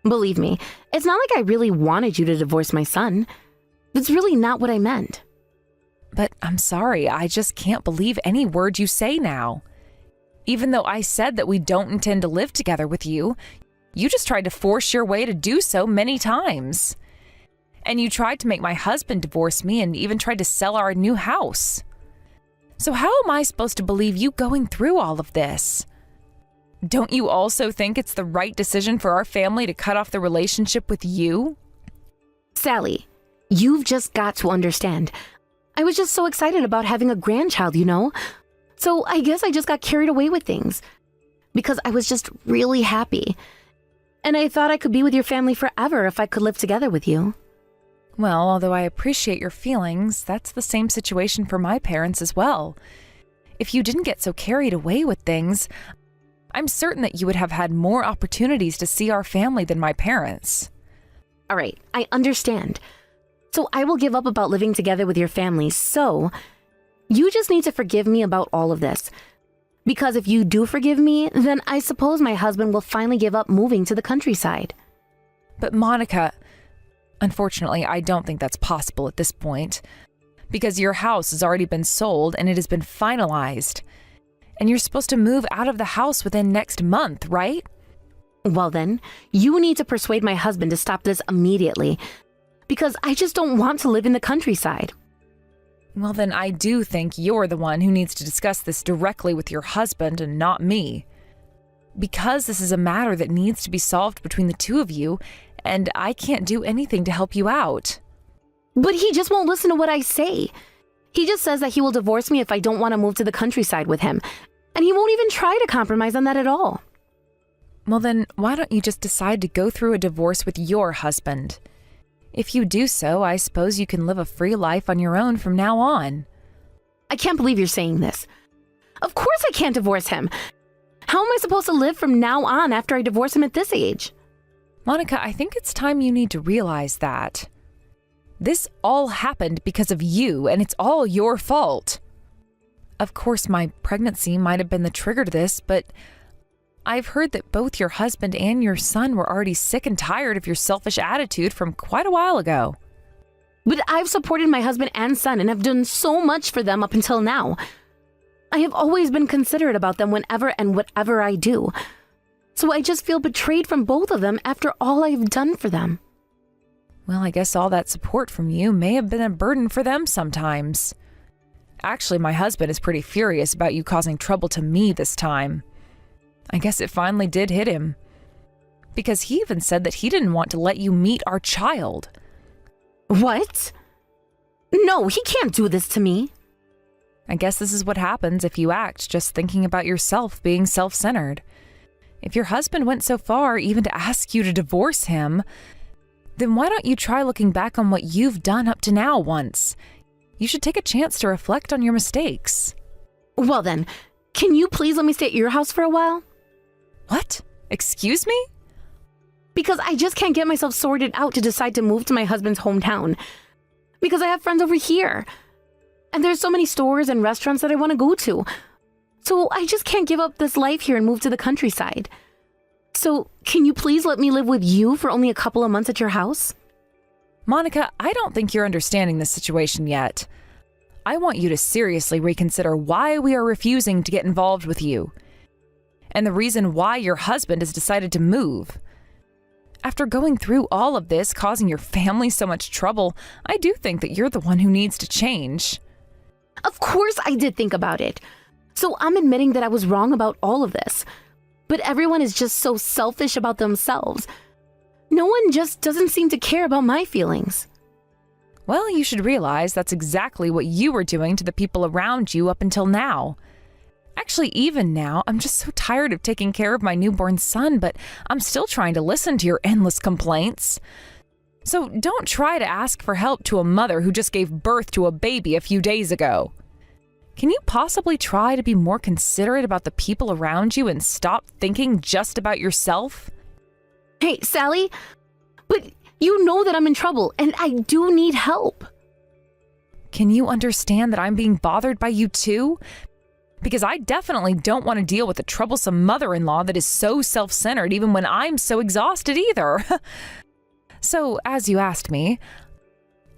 Believe me, it's not like I really wanted you to divorce my son. That's really not what I meant. But I'm sorry, I just can't believe any word you say now. Even though I said that we don't intend to live together with you, you just tried to force your way to do so many times. And you tried to make my husband divorce me and even tried to sell our new house. So how am I supposed to believe you going through all of this? Don't you also think it's the right decision for our family to cut off the relationship with you? Sally, you've just got to understand. I was just so excited about having a grandchild, you know? So I guess I just got carried away with things. Because I was just really happy. And I thought I could be with your family forever if I could live together with you. Well, although I appreciate your feelings, that's the same situation for my parents as well. If you didn't get so carried away with things, I'm certain that you would have had more opportunities to see our family than my parents. All right, I understand. So I will give up about living together with your family, so you just need to forgive me about all of this. Because if you do forgive me, then I suppose my husband will finally give up moving to the countryside. But Monica, unfortunately, I don't think that's possible at this point. Because your house has already been sold and it has been finalized. And you're supposed to move out of the house within next month, right? Well then, you need to persuade my husband to stop this immediately. Because I just don't want to live in the countryside. Well, then I do think you're the one who needs to discuss this directly with your husband and not me. Because this is a matter that needs to be solved between the two of you, and I can't do anything to help you out. But he just won't listen to what I say. He just says that he will divorce me if I don't want to move to the countryside with him. And he won't even try to compromise on that at all. Well, then why don't you just decide to go through a divorce with your husband? If you do so, I suppose you can live a free life on your own from now on. I can't believe you're saying this. Of course I can't divorce him. How am I supposed to live from now on after I divorce him at this age? Monica, I think it's time you need to realize that. This all happened because of you, and it's all your fault. Of course, my pregnancy might have been the trigger to this, but I've heard that both your husband and your son were already sick and tired of your selfish attitude from quite a while ago. But I've supported my husband and son and have done so much for them up until now. I have always been considerate about them whenever and whatever I do. So I just feel betrayed from both of them after all I've done for them. Well, I guess all that support from you may have been a burden for them sometimes. Actually, my husband is pretty furious about you causing trouble to me this time. I guess it finally did hit him. Because he even said that he didn't want to let you meet our child. What? No, he can't do this to me. I guess this is what happens if you act just thinking about yourself being self-centered. If your husband went so far even to ask you to divorce him, then why don't you try looking back on what you've done up to now once? You should take a chance to reflect on your mistakes. Well then, can you please let me stay at your house for a while? What? Excuse me? Because I just can't get myself sorted out to decide to move to my husband's hometown. Because I have friends over here. And there's so many stores and restaurants that I want to go to. So I just can't give up this life here and move to the countryside. So can you please let me live with you for only a couple of months at your house? Monica, I don't think you're understanding this situation yet. I want you to seriously reconsider why we are refusing to get involved with you. And the reason why your husband has decided to move. After going through all of this, causing your family so much trouble, I do think that you're the one who needs to change. Of course I did think about it. So I'm admitting that I was wrong about all of this. But everyone is just so selfish about themselves. No one just doesn't seem to care about my feelings. Well, you should realize that's exactly what you were doing to the people around you up until now. Actually, even now, I'm just so tired of taking care of my newborn son, but I'm still trying to listen to your endless complaints. So don't try to ask for help to a mother who just gave birth to a baby a few days ago. Can you possibly try to be more considerate about the people around you and stop thinking just about yourself? Hey, Sally, but you know that I'm in trouble and I do need help. Can you understand that I'm being bothered by you too? Because I definitely don't want to deal with a troublesome mother-in-law that is so self-centered even when I'm so exhausted either. So, as you asked me,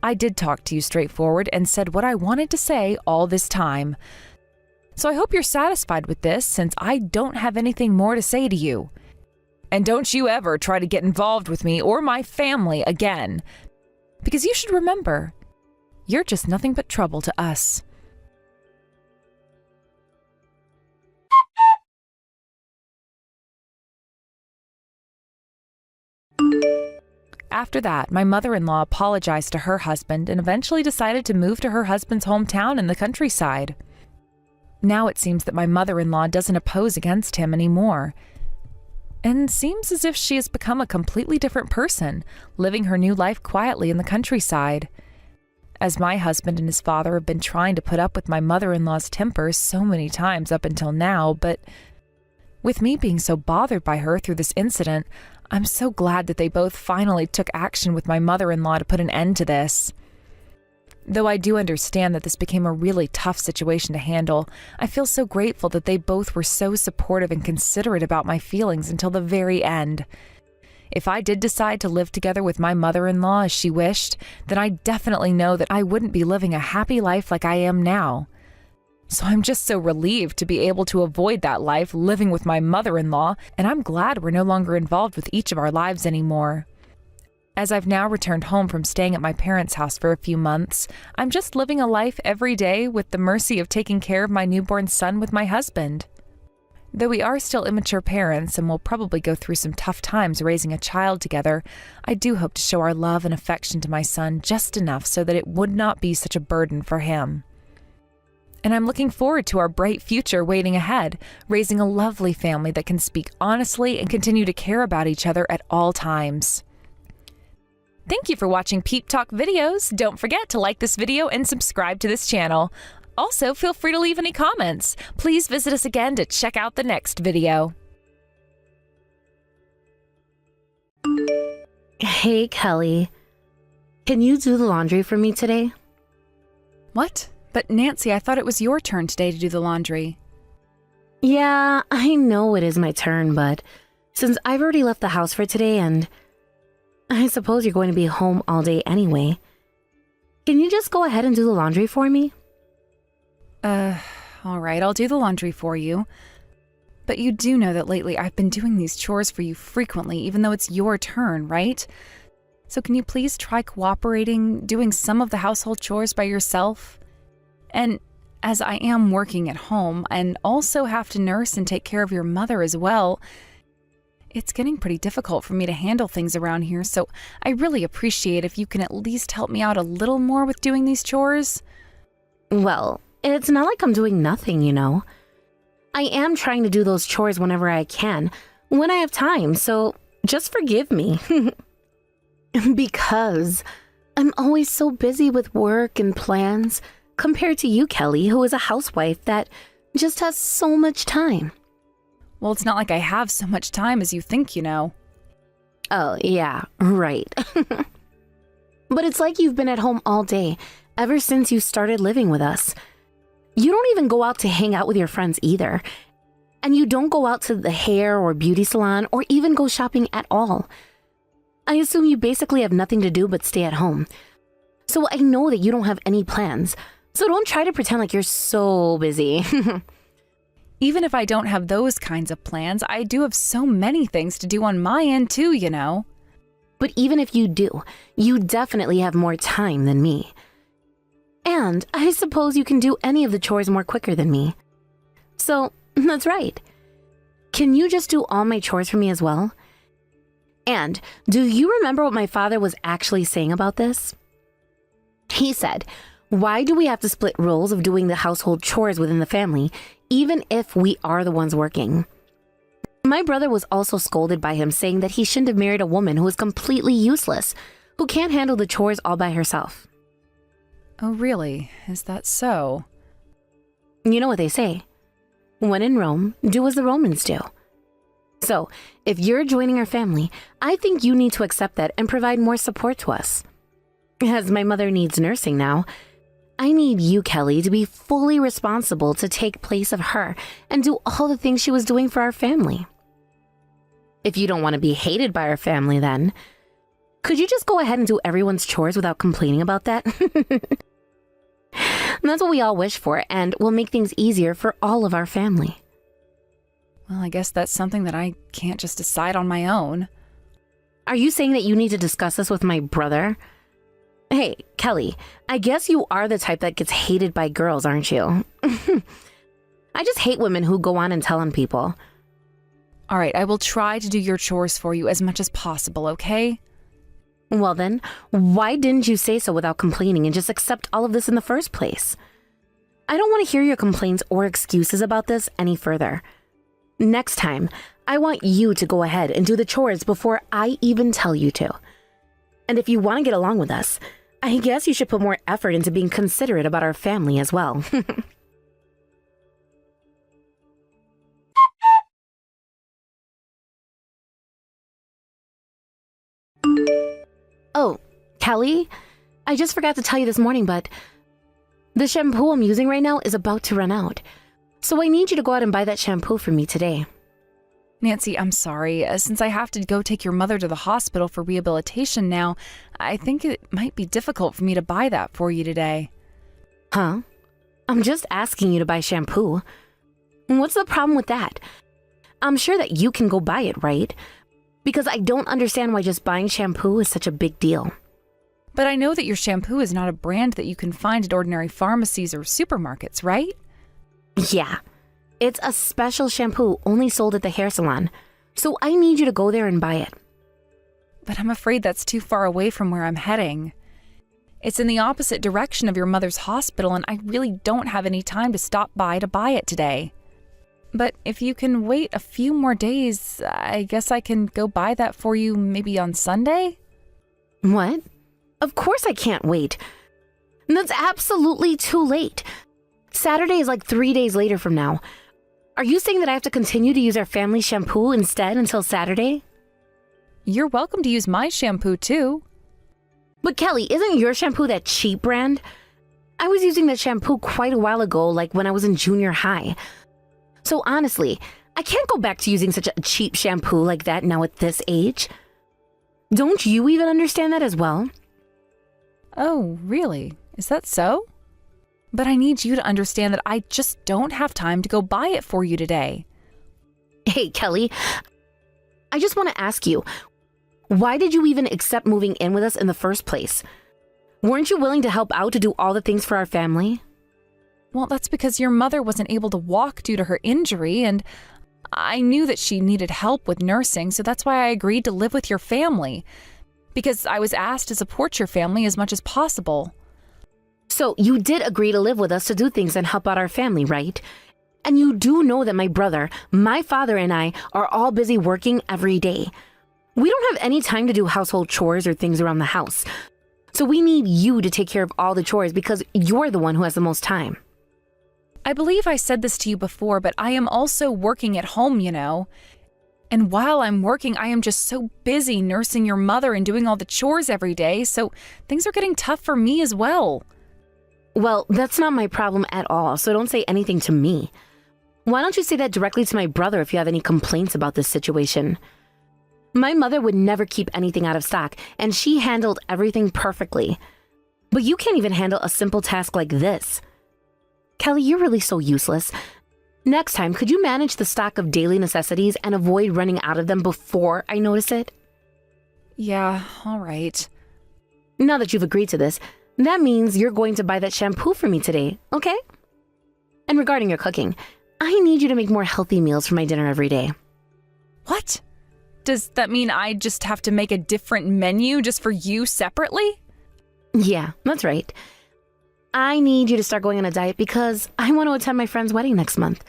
I did talk to you straightforward and said what I wanted to say all this time. So I hope you're satisfied with this since I don't have anything more to say to you. And don't you ever try to get involved with me or my family again. Because you should remember, you're just nothing but trouble to us. After that, my mother-in-law apologized to her husband and eventually decided to move to her husband's hometown in the countryside. Now it seems that my mother-in-law doesn't oppose against him anymore. And seems as if she has become a completely different person, living her new life quietly in the countryside. As my husband and his father have been trying to put up with my mother-in-law's temper so many times up until now, but with me being so bothered by her through this incident, I'm so glad that they both finally took action with my mother-in-law to put an end to this. Though I do understand that this became a really tough situation to handle, I feel so grateful that they both were so supportive and considerate about my feelings until the very end. If I did decide to live together with my mother-in-law as she wished, then I definitely know that I wouldn't be living a happy life like I am now. So I'm just so relieved to be able to avoid that life living with my mother-in-law, and I'm glad we're no longer involved with each of our lives anymore. As I've now returned home from staying at my parents' house for a few months, I'm just living a life every day with the mercy of taking care of my newborn son with my husband. Though we are still immature parents and will probably go through some tough times raising a child together, I do hope to show our love and affection to my son just enough so that it would not be such a burden for him. And I'm looking forward to our bright future waiting ahead, raising a lovely family that can speak honestly and continue to care about each other at all times. Thank you for watching Peep Talk videos. Don't forget to like this video and subscribe to this channel. Also, feel free to leave any comments. Please visit us again to check out the next video. Hey, Kelly. Can you do the laundry for me today? What? But Nancy, I thought it was your turn today to do the laundry. Yeah, I know it is my turn, but since I've already left the house for today and I suppose you're going to be home all day anyway, can you just go ahead and do the laundry for me? All right, I'll do the laundry for you. But you do know that lately I've been doing these chores for you frequently, even though it's your turn, right? So can you please try cooperating, doing some of the household chores by yourself? And as I am working at home and also have to nurse and take care of your mother as well, it's getting pretty difficult for me to handle things around here, so I really appreciate if you can at least help me out a little more with doing these chores. Well, it's not like I'm doing nothing, you know. I am trying to do those chores whenever I can, when I have time, so just forgive me. Because I'm always so busy with work and plans, compared to you, Kelly, who is a housewife that just has so much time. Well, it's not like I have so much time as you think, you know. Oh, yeah, right. But it's like you've been at home all day, ever since you started living with us. You don't even go out to hang out with your friends either. And you don't go out to the hair or beauty salon or even go shopping at all. I assume you basically have nothing to do but stay at home. So I know that you don't have any plans. So don't try to pretend like you're so busy. Even if I don't have those kinds of plans, I do have so many things to do on my end too, you know. But even if you do, you definitely have more time than me. And I suppose you can do any of the chores more quicker than me. So, that's right. Can you just do all my chores for me as well? And do you remember what my father was actually saying about this? He said, "Why do we have to split roles of doing the household chores within the family, even if we are the ones working?" My brother was also scolded by him, saying that he shouldn't have married a woman who is completely useless, who can't handle the chores all by herself. Oh, really? Is that so? You know what they say, when in Rome, do as the Romans do. So, if you're joining our family, I think you need to accept that and provide more support to us. As my mother needs nursing now, I need you, Kelly, to be fully responsible to take place of her and do all the things she was doing for our family. If you don't want to be hated by our family, then could you just go ahead and do everyone's chores without complaining about that? That's what we all wish for, and will make things easier for all of our family. Well, I guess that's something that I can't just decide on my own. Are you saying that you need to discuss this with my brother? Hey, Kelly, I guess you are the type that gets hated by girls, aren't you? I just hate women who go on and tell on people. All right, I will try to do your chores for you as much as possible, okay? Well then, why didn't you say so without complaining and just accept all of this in the first place? I don't want to hear your complaints or excuses about this any further. Next time, I want you to go ahead and do the chores before I even tell you to. And if you want to get along with us, I guess you should put more effort into being considerate about our family as well. Oh, Kelly, I just forgot to tell you this morning, but the shampoo I'm using right now is about to run out. So I need you to go out and buy that shampoo for me today. Nancy, I'm sorry. Since I have to go take your mother to the hospital for rehabilitation now, I think it might be difficult for me to buy that for you today. Huh? I'm just asking you to buy shampoo. What's the problem with that? I'm sure that you can go buy it, right? Because I don't understand why just buying shampoo is such a big deal. But I know that your shampoo is not a brand that you can find at ordinary pharmacies or supermarkets, right? Yeah. It's a special shampoo only sold at the hair salon. So I need you to go there and buy it. But I'm afraid that's too far away from where I'm heading. It's in the opposite direction of your mother's hospital, and I really don't have any time to stop by to buy it today. But if you can wait a few more days, I guess I can go buy that for you maybe on Sunday? What? Of course I can't wait. That's absolutely too late. Saturday is like 3 days later from now. Are you saying that I have to continue to use our family shampoo instead until Saturday? You're welcome to use my shampoo too. But Kelly, isn't your shampoo that cheap brand? I was using that shampoo quite a while ago, like when I was in junior high. So honestly, I can't go back to using such a cheap shampoo like that now at this age. Don't you even understand that as well? Oh, really? Is that so? But I need you to understand that I just don't have time to go buy it for you today. Hey, Kelly, I just want to ask you, why did you even accept moving in with us in the first place? Weren't you willing to help out to do all the things for our family? Well, that's because your mother wasn't able to walk due to her injury, and I knew that she needed help with nursing, so that's why I agreed to live with your family. Because I was asked to support your family as much as possible. So you did agree to live with us to do things and help out our family, right? And you do know that my brother, my father, and I are all busy working every day. We don't have any time to do household chores or things around the house. So we need you to take care of all the chores because you're the one who has the most time. I believe I said this to you before, but I am also working at home, you know. And while I'm working, I am just so busy nursing your mother and doing all the chores every day, so things are getting tough for me as well. Well, that's not my problem at all, so don't say anything to me. Why don't you say that directly to my brother if you have any complaints about this situation? My mother would never keep anything out of stock, and she handled everything perfectly. But you can't even handle a simple task like this. Kelly, you're really so useless. Next time, could you manage the stock of daily necessities and avoid running out of them before I notice it? Yeah, all right. Now that you've agreed to this, that means you're going to buy that shampoo for me today, okay? And regarding your cooking, I need you to make more healthy meals for my dinner every day. What? Does that mean I just have to make a different menu just for you separately? Yeah, that's right. I need you to start going on a diet because I want to attend my friend's wedding next month.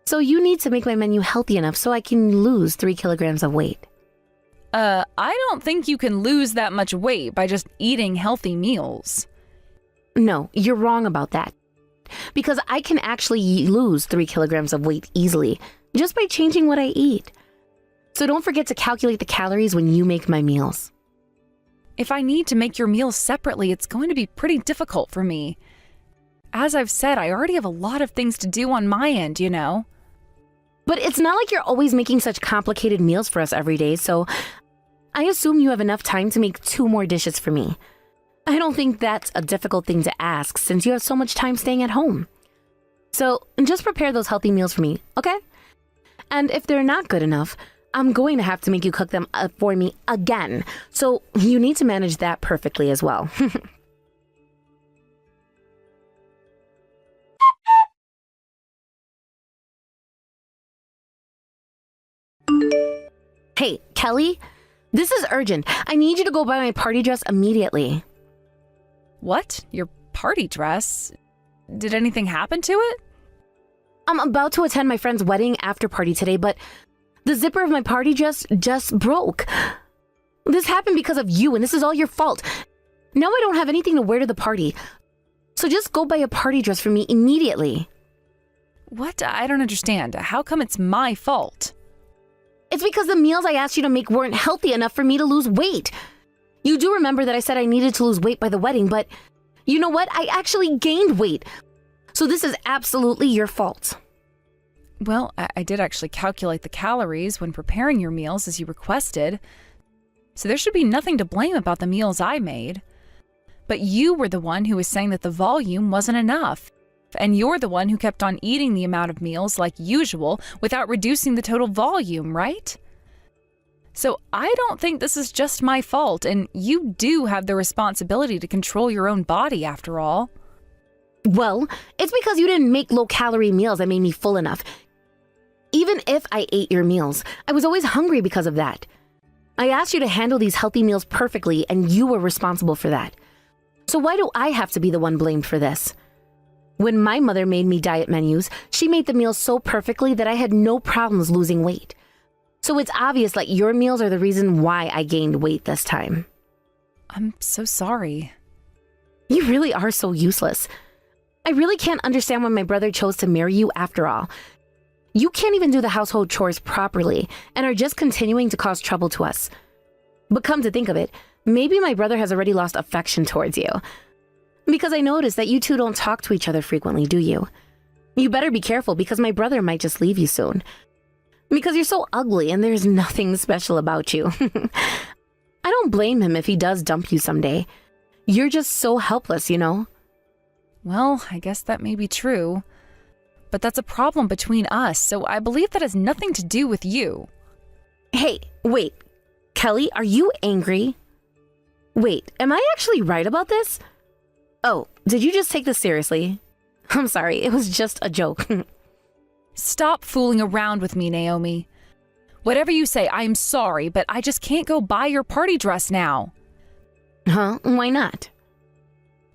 So you need to make my menu healthy enough so I can lose 3 kilograms of weight. I don't think you can lose that much weight by just eating healthy meals. No, you're wrong about that. Because I can actually lose 3 kilograms of weight easily just by changing what I eat. So don't forget to calculate the calories when you make my meals. If I need to make your meals separately, it's going to be pretty difficult for me. As I've said, I already have a lot of things to do on my end, you know. But it's not like you're always making such complicated meals for us every day, so I assume you have enough time to make 2 more dishes for me. I don't think that's a difficult thing to ask since you have so much time staying at home. So just prepare those healthy meals for me, okay? And if they're not good enough, I'm going to have to make you cook them for me again. So you need to manage that perfectly as well. Hey, Kelly, this is urgent. I need you to go buy my party dress immediately. What? Your party dress? Did anything happen to it? I'm about to attend my friend's wedding after party today, but the zipper of my party dress just broke. This happened because of you, and this is all your fault. Now I don't have anything to wear to the party. So just go buy a party dress for me immediately. What? I don't understand. How come it's my fault? It's because the meals I asked you to make weren't healthy enough for me to lose weight. You do remember that I said I needed to lose weight by the wedding, but you know what? I actually gained weight. So this is absolutely your fault. Well, I did actually calculate the calories when preparing your meals as you requested, so there should be nothing to blame about the meals I made. But you were the one who was saying that the volume wasn't enough, and you're the one who kept on eating the amount of meals like usual without reducing the total volume, right? So I don't think this is just my fault, and you do have the responsibility to control your own body after all. Well, it's because you didn't make low-calorie meals that made me full enough. Even if I ate your meals, I was always hungry because of that. I asked you to handle these healthy meals perfectly, and you were responsible for that. So why do I have to be the one blamed for this? When my mother made me diet menus, she made the meals so perfectly that I had no problems losing weight. So it's obvious that your meals are the reason why I gained weight this time. I'm so sorry. You really are so useless. I really can't understand why my brother chose to marry you after all. You can't even do the household chores properly and are just continuing to cause trouble to us. But come to think of it, maybe my brother has already lost affection towards you. Because I noticed that you two don't talk to each other frequently, do you? You better be careful because my brother might just leave you soon. Because you're so ugly and there's nothing special about you. I don't blame him if he does dump you someday. You're just so helpless, you know? Well, I guess that may be true. But that's a problem between us, so I believe that has nothing to do with you. Hey, wait. Kelly, are you angry? Wait, am I actually right about this? Oh, did you just take this seriously? I'm sorry, it was just a joke. Stop fooling around with me, Naomi. Whatever you say, I'm sorry, but I just can't go buy your party dress now. Huh? Why not?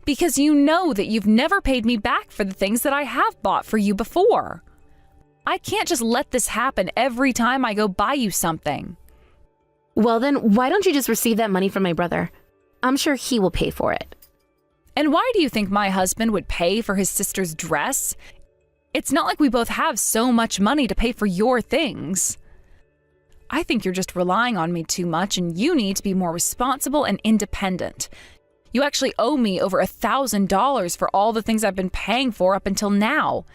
Because you know that you've never paid me back for the things that I have bought for you before. I can't just let this happen every time I go buy you something. Well then, why don't you just receive that money from my brother? I'm sure he will pay for it. And why do you think my husband would pay for his sister's dress? It's not like we both have so much money to pay for your things. I think you're just relying on me too much, and you need to be more responsible and independent. You actually owe me over $1,000 for all the things I've been paying for up until now.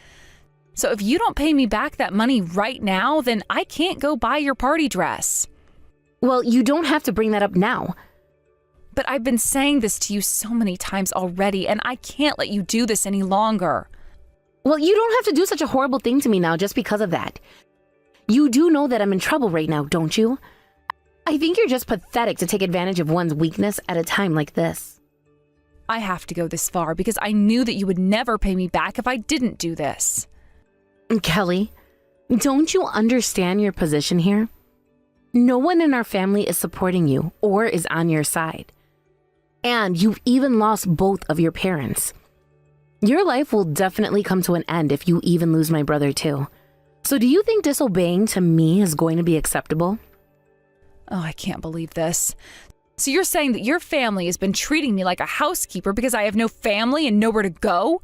So if you don't pay me back that money right now, then I can't go buy your party dress. Well, you don't have to bring that up now. But I've been saying this to you so many times already, and I can't let you do this any longer. Well, you don't have to do such a horrible thing to me now just because of that. You do know that I'm in trouble right now, don't you? I think you're just pathetic to take advantage of one's weakness at a time like this. I have to go this far because I knew that you would never pay me back if I didn't do this. Kelly, don't you understand your position here? No one in our family is supporting you or is on your side. And you've even lost both of your parents. Your life will definitely come to an end if you even lose my brother too. So do you think disobeying to me is going to be acceptable? Oh, I can't believe this. So you're saying that your family has been treating me like a housekeeper because I have no family and nowhere to go?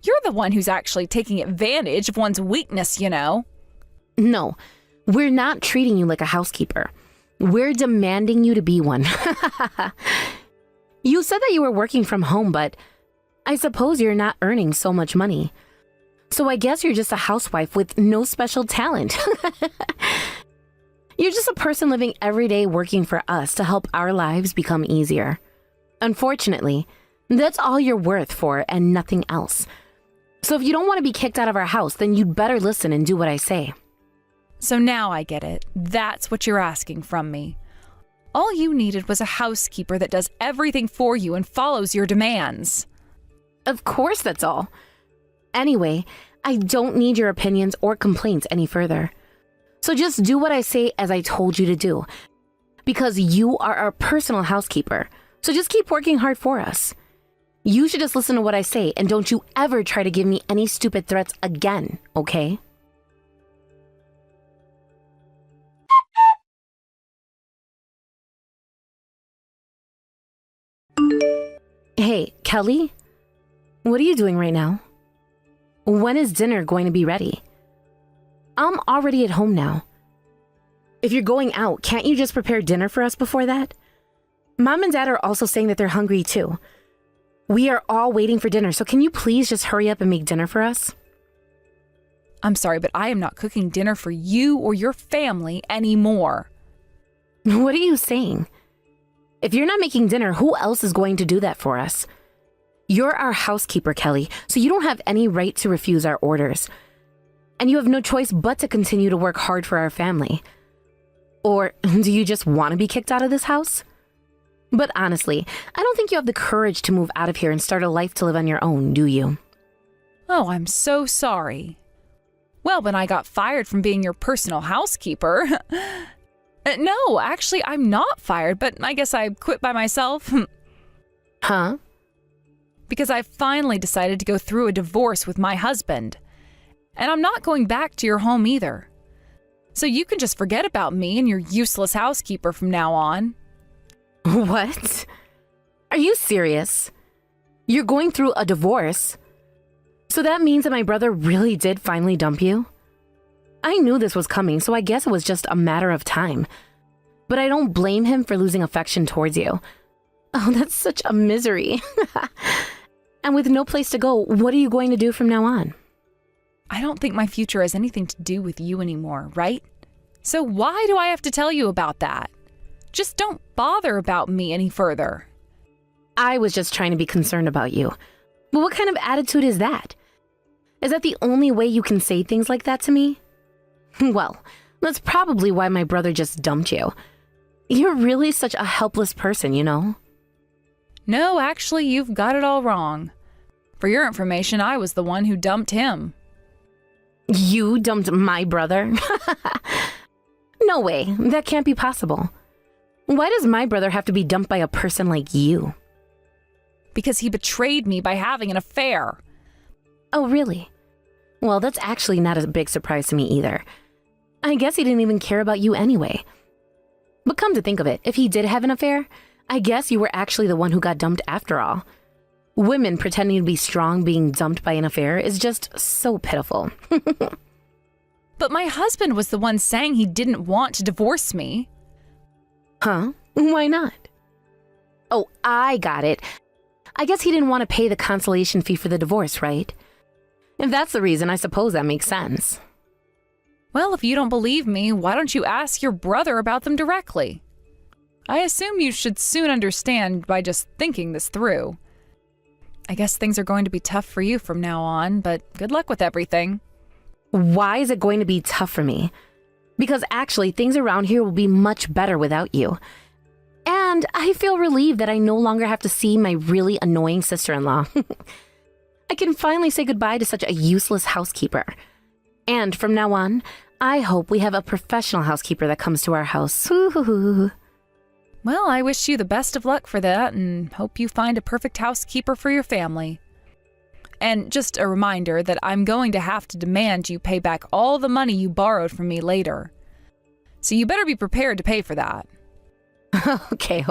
You're the one who's actually taking advantage of one's weakness, you know. No, we're not treating you like a housekeeper. We're demanding you to be one. You said that you were working from home, but I suppose you're not earning so much money. So I guess you're just a housewife with no special talent. You're just a person living every day working for us to help our lives become easier. Unfortunately, that's all you're worth for and nothing else. So if you don't want to be kicked out of our house, then you'd better listen and do what I say. So now I get it. That's what you're asking from me. All you needed was a housekeeper that does everything for you and follows your demands. Of course that's all. Anyway, I don't need your opinions or complaints any further. So just do what I say as I told you to do. Because you are our personal housekeeper. So just keep working hard for us. You should just listen to what I say and don't you ever try to give me any stupid threats again, okay? Hey, Kelly? What are you doing right now? When is dinner going to be ready? I'm already at home now. If you're going out, can't you just prepare dinner for us before that? Mom and Dad are also saying that they're hungry too. We are all waiting for dinner, so can you please just hurry up and make dinner for us? I'm sorry, but I am not cooking dinner for you or your family anymore. What are you saying? If you're not making dinner, who else is going to do that for us? You're our housekeeper, Kelly, so you don't have any right to refuse our orders. And you have no choice but to continue to work hard for our family. Or do you just want to be kicked out of this house? But honestly, I don't think you have the courage to move out of here and start a life to live on your own, do you? Oh, I'm so sorry. Well, when I got fired from being your personal housekeeper... No, actually, I'm not fired, but I guess I quit by myself. Huh? Because I finally decided to go through a divorce with my husband. And I'm not going back to your home either. So you can just forget about me and your useless housekeeper from now on. What? Are you serious? You're going through a divorce? So that means that my brother really did finally dump you? I knew this was coming, so I guess it was just a matter of time. But I don't blame him for losing affection towards you. Oh, that's such a misery. And with no place to go, what are you going to do from now on? I don't think my future has anything to do with you anymore, right? So why do I have to tell you about that? Just don't bother about me any further. I was just trying to be concerned about you. But what kind of attitude is that? Is that the only way you can say things like that to me? Well, that's probably why my brother just dumped you. You're really such a helpless person, you know? No, actually, you've got it all wrong. For your information, I was the one who dumped him. You dumped my brother? No way, that can't be possible. Why does my brother have to be dumped by a person like you? Because he betrayed me by having an affair. Oh, really? Well, that's actually not a big surprise to me either. I guess he didn't even care about you anyway. But come to think of it, if he did have an affair, I guess you were actually the one who got dumped after all. Women pretending to be strong being dumped by an affair is just so pitiful. But my husband was the one saying he didn't want to divorce me. Huh? Why not? Oh, I got it. I guess he didn't want to pay the consolation fee for the divorce, right? If that's the reason, I suppose that makes sense. Well, if you don't believe me, why don't you ask your brother about them directly? I assume you should soon understand by just thinking this through. I guess things are going to be tough for you from now on, but good luck with everything. Why is it going to be tough for me? Because actually, things around here will be much better without you. And I feel relieved that I no longer have to see my really annoying sister-in-law. I can finally say goodbye to such a useless housekeeper. And from now on, I hope we have a professional housekeeper that comes to our house. Well, I wish you the best of luck for that and hope you find a perfect housekeeper for your family. And just a reminder that I'm going to have to demand you pay back all the money you borrowed from me later. So you better be prepared to pay for that. Okay.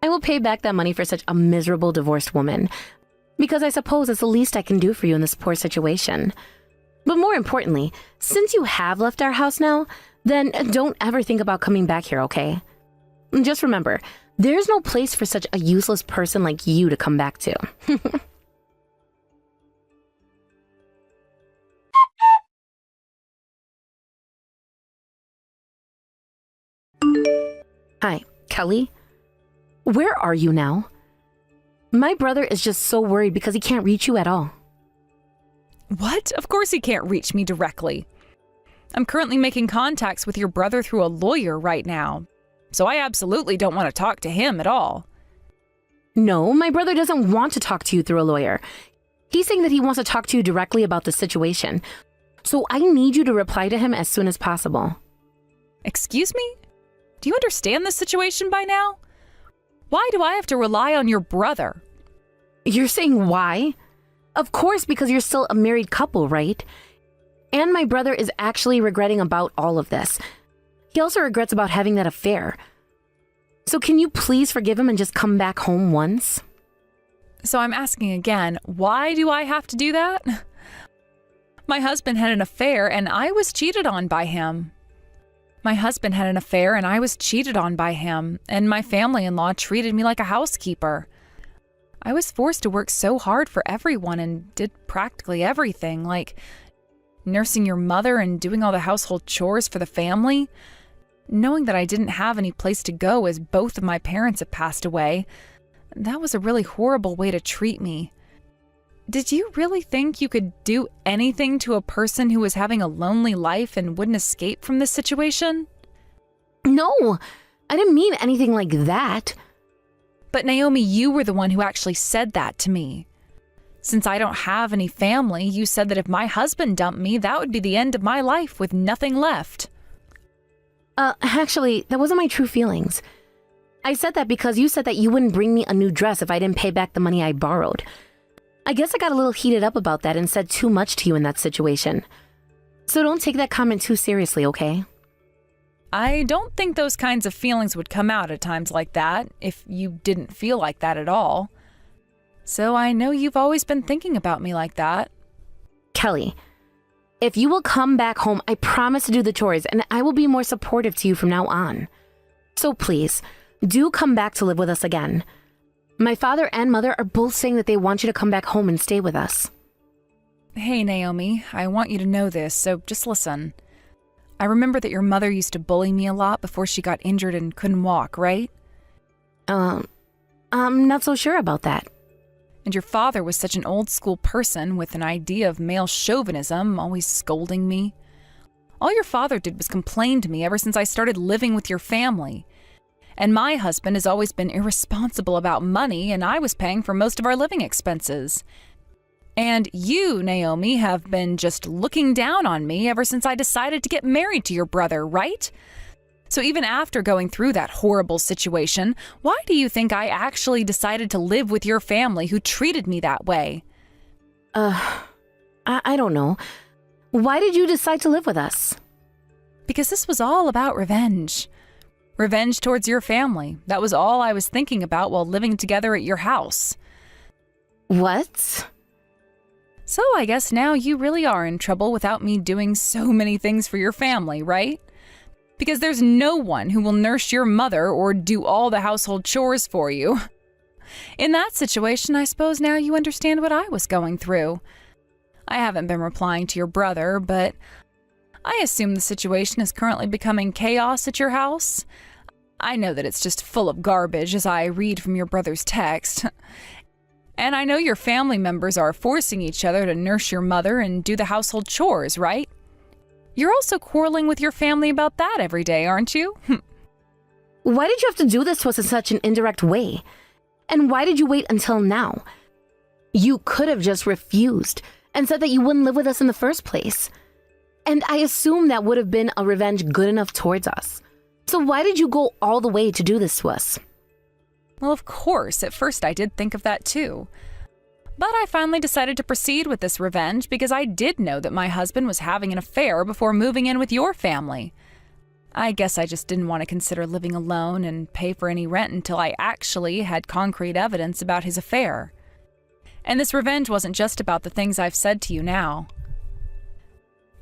I will pay back that money for such a miserable divorced woman, because I suppose it's the least I can do for you in this poor situation. But more importantly, since you have left our house now, then don't ever think about coming back here, okay? Just remember, there's no place for such a useless person like you to come back to. Hi, Kelly? Where are you now? My brother is just so worried because he can't reach you at all. What? Of course he can't reach me directly. I'm currently making contacts with your brother through a lawyer right now, so I absolutely don't want to talk to him at all. No, my brother doesn't want to talk to you through a lawyer. He's saying that he wants to talk to you directly about the situation. So I need you to reply to him as soon as possible. Excuse me? Do you understand this situation by now? Why do I have to rely on your brother? You're saying why? Of course, because you're still a married couple, right? And my brother is actually regretting about all of this. He also regrets about having that affair. So can you please forgive him and just come back home once? So I'm asking again, why do I have to do that? My husband had an affair and I was cheated on by him. My husband had an affair and I was cheated on by him, and my family-in-law treated me like a housekeeper. I was forced to work so hard for everyone and did practically everything, like nursing your mother and doing all the household chores for the family. Knowing that I didn't have any place to go as both of my parents had passed away, that was a really horrible way to treat me. Did you really think you could do anything to a person who was having a lonely life and wouldn't escape from this situation? No, I didn't mean anything like that. But Naomi, you were the one who actually said that to me. Since I don't have any family, you said that if my husband dumped me, that would be the end of my life with nothing left. Actually, that wasn't my true feelings. I said that because you said that you wouldn't bring me a new dress if I didn't pay back the money I borrowed. I guess I got a little heated up about that and said too much to you in that situation. So don't take that comment too seriously, okay? I don't think those kinds of feelings would come out at times like that if you didn't feel like that at all. So I know you've always been thinking about me like that. Kelly, if you will come back home, I promise to do the chores and I will be more supportive to you from now on. So please, do come back to live with us again. My father and mother are both saying that they want you to come back home and stay with us. Hey, Naomi, I want you to know this, so just listen. I remember that your mother used to bully me a lot before she got injured and couldn't walk, right? I'm not so sure about that. And your father was such an old-school person with an idea of male chauvinism, always scolding me. All your father did was complain to me ever since I started living with your family. And my husband has always been irresponsible about money, and I was paying for most of our living expenses. And you, Naomi, have been just looking down on me ever since I decided to get married to your brother, right? So even after going through that horrible situation, why do you think I actually decided to live with your family who treated me that way? I don't know. Why did you decide to live with us? Because this was all about revenge. Revenge towards your family. That was all I was thinking about while living together at your house. What? So I guess now you really are in trouble without me doing so many things for your family, right? Because there's no one who will nurse your mother or do all the household chores for you. In that situation, I suppose now you understand what I was going through. I haven't been replying to your brother, but I assume the situation is currently becoming chaos at your house. I know that it's just full of garbage as I read from your brother's text. And I know your family members are forcing each other to nurse your mother and do the household chores, right? You're also quarreling with your family about that every day, aren't you? Why did you have to do this to us in such an indirect way? And why did you wait until now? You could have just refused and said that you wouldn't live with us in the first place. And I assume that would have been a revenge good enough towards us. So why did you go all the way to do this to us? Well, of course, at first I did think of that too. But I finally decided to proceed with this revenge because I did know that my husband was having an affair before moving in with your family. I guess I just didn't want to consider living alone and pay for any rent until I actually had concrete evidence about his affair. And this revenge wasn't just about the things I've said to you now.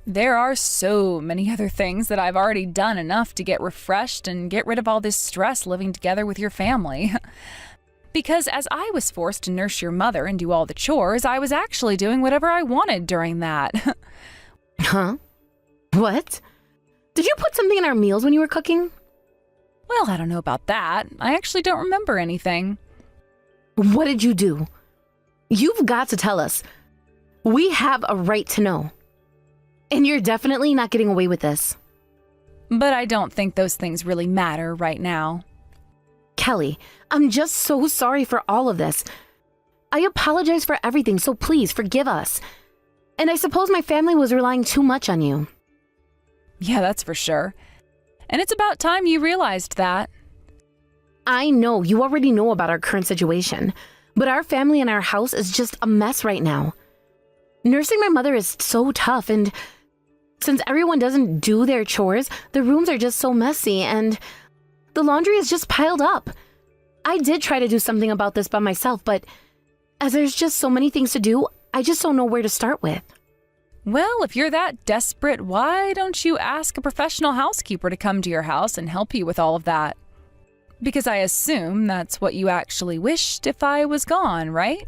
There are so many other things that I've already done enough to get refreshed and get rid of all this stress living together with your family. Because as I was forced to nurse your mother and do all the chores, I was actually doing whatever I wanted during that. Huh? What? Did you put something in our meals when you were cooking? Well, I don't know about that. I actually don't remember anything. What did you do? You've got to tell us. We have a right to know. And you're definitely not getting away with this. But I don't think those things really matter right now. Kelly, I'm just so sorry for all of this. I apologize for everything, so please forgive us. And I suppose my family was relying too much on you. Yeah, that's for sure. And it's about time you realized that. I know you already know about our current situation, but our family and our house is just a mess right now. Nursing my mother is so tough, and since everyone doesn't do their chores, the rooms are just so messy, and the laundry is just piled up. I did try to do something about this by myself, but as there's just so many things to do, I just don't know where to start with. Well, if you're that desperate, why don't you ask a professional housekeeper to come to your house and help you with all of that? Because I assume that's what you actually wished if I was gone, right?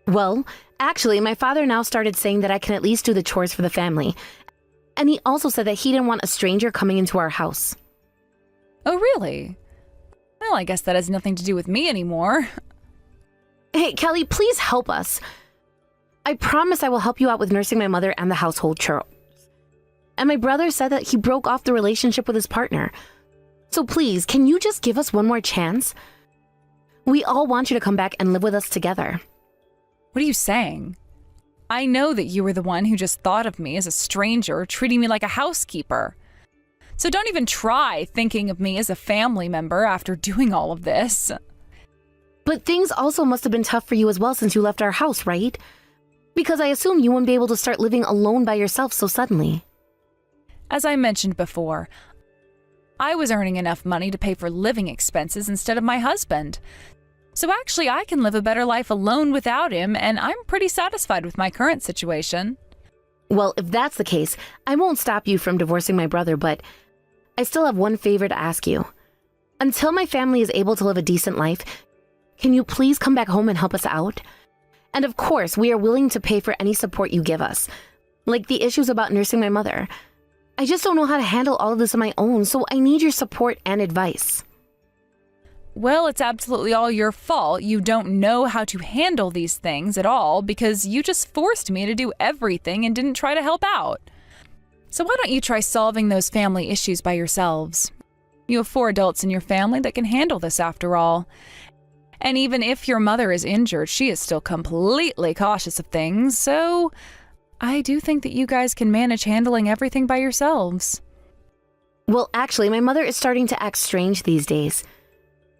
Well, actually, my father now started saying that I can at least do the chores for the family. And he also said that he didn't want a stranger coming into our house. Oh, really? Well, I guess that has nothing to do with me anymore. Hey, Kelly, please help us. I promise I will help you out with nursing my mother and the household chores. And my brother said that he broke off the relationship with his partner. So please, can you just give us one more chance? We all want you to come back and live with us together. What are you saying? I know that you were the one who just thought of me as a stranger, treating me like a housekeeper. So don't even try thinking of me as a family member after doing all of this. But things also must have been tough for you as well since you left our house, right? Because I assume you wouldn't be able to start living alone by yourself so suddenly. As I mentioned before, I was earning enough money to pay for living expenses instead of my husband. So actually, I can live a better life alone without him, and I'm pretty satisfied with my current situation. Well, if that's the case, I won't stop you from divorcing my brother, but I still have one favor to ask you. Until my family is able to live a decent life, can you please come back home and help us out? And of course, we are willing to pay for any support you give us, like the issues about nursing my mother. I just don't know how to handle all of this on my own, so I need your support and advice. Well, it's absolutely all your fault. You don't know how to handle these things at all because you just forced me to do everything and didn't try to help out. So why don't you try solving those family issues by yourselves? You have 4 adults in your family that can handle this after all. And even if your mother is injured, she is still completely cautious of things, so I do think that you guys can manage handling everything by yourselves. Well, actually, my mother is starting to act strange these days.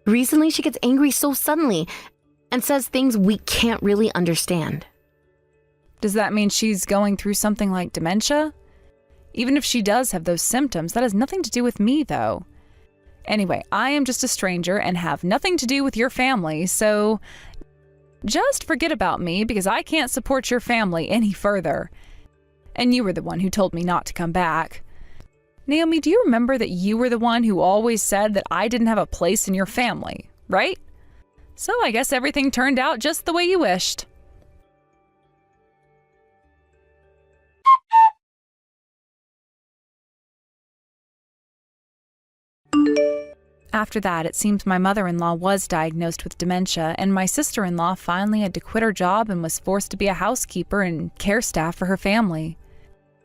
Recently, she gets angry so suddenly and says things we can't really understand. Does that mean she's going through something like dementia? Even if she does have those symptoms, that has nothing to do with me, though. Anyway, I am just a stranger and have nothing to do with your family, so Just forget about me because I can't support your family any further. And you were the one who told me not to come back. Naomi, do you remember that you were the one who always said that I didn't have a place in your family, right? So I guess everything turned out just the way you wished. After that, it seems my mother-in-law was diagnosed with dementia, and my sister-in-law finally had to quit her job and was forced to be a housekeeper and care staff for her family.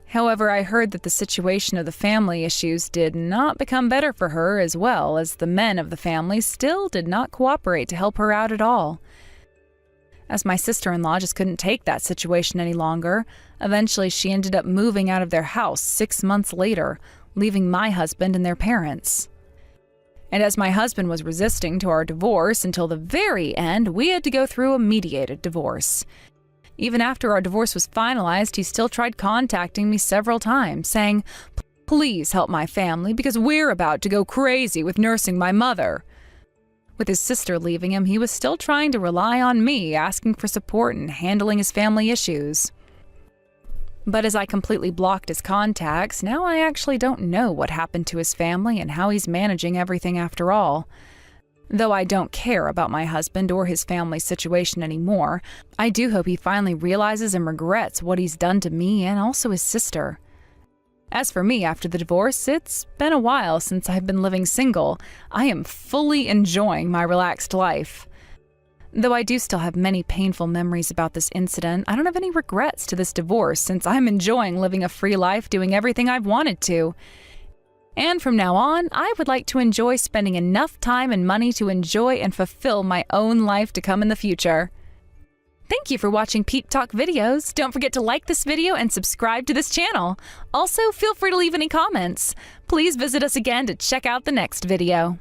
However, I heard that the situation of the family issues did not become better for her, as well as the men of the family still did not cooperate to help her out at all. As my sister-in-law just couldn't take that situation any longer, eventually she ended up moving out of their house 6 months later, leaving my husband and their parents. And as my husband was resisting to our divorce until the very end, we had to go through a mediated divorce. Even after our divorce was finalized, he still tried contacting me several times, saying, "Please help my family because we're about to go crazy with nursing my mother." With his sister leaving him, he was still trying to rely on me, asking for support and handling his family issues. But as I completely blocked his contacts, now I actually don't know what happened to his family and how he's managing everything after all. Though I don't care about my husband or his family's situation anymore, I do hope he finally realizes and regrets what he's done to me and also his sister. As for me, after the divorce, it's been a while since I've been living single. I am fully enjoying my relaxed life. Though I do still have many painful memories about this incident, I don't have any regrets to this divorce since I'm enjoying living a free life doing everything I've wanted to. And from now on, I would like to enjoy spending enough time and money to enjoy and fulfill my own life to come in the future. Thank you for watching Peep Talk videos. Don't forget to like this video and subscribe to this channel. Also, feel free to leave any comments. Please visit us again to check out the next video.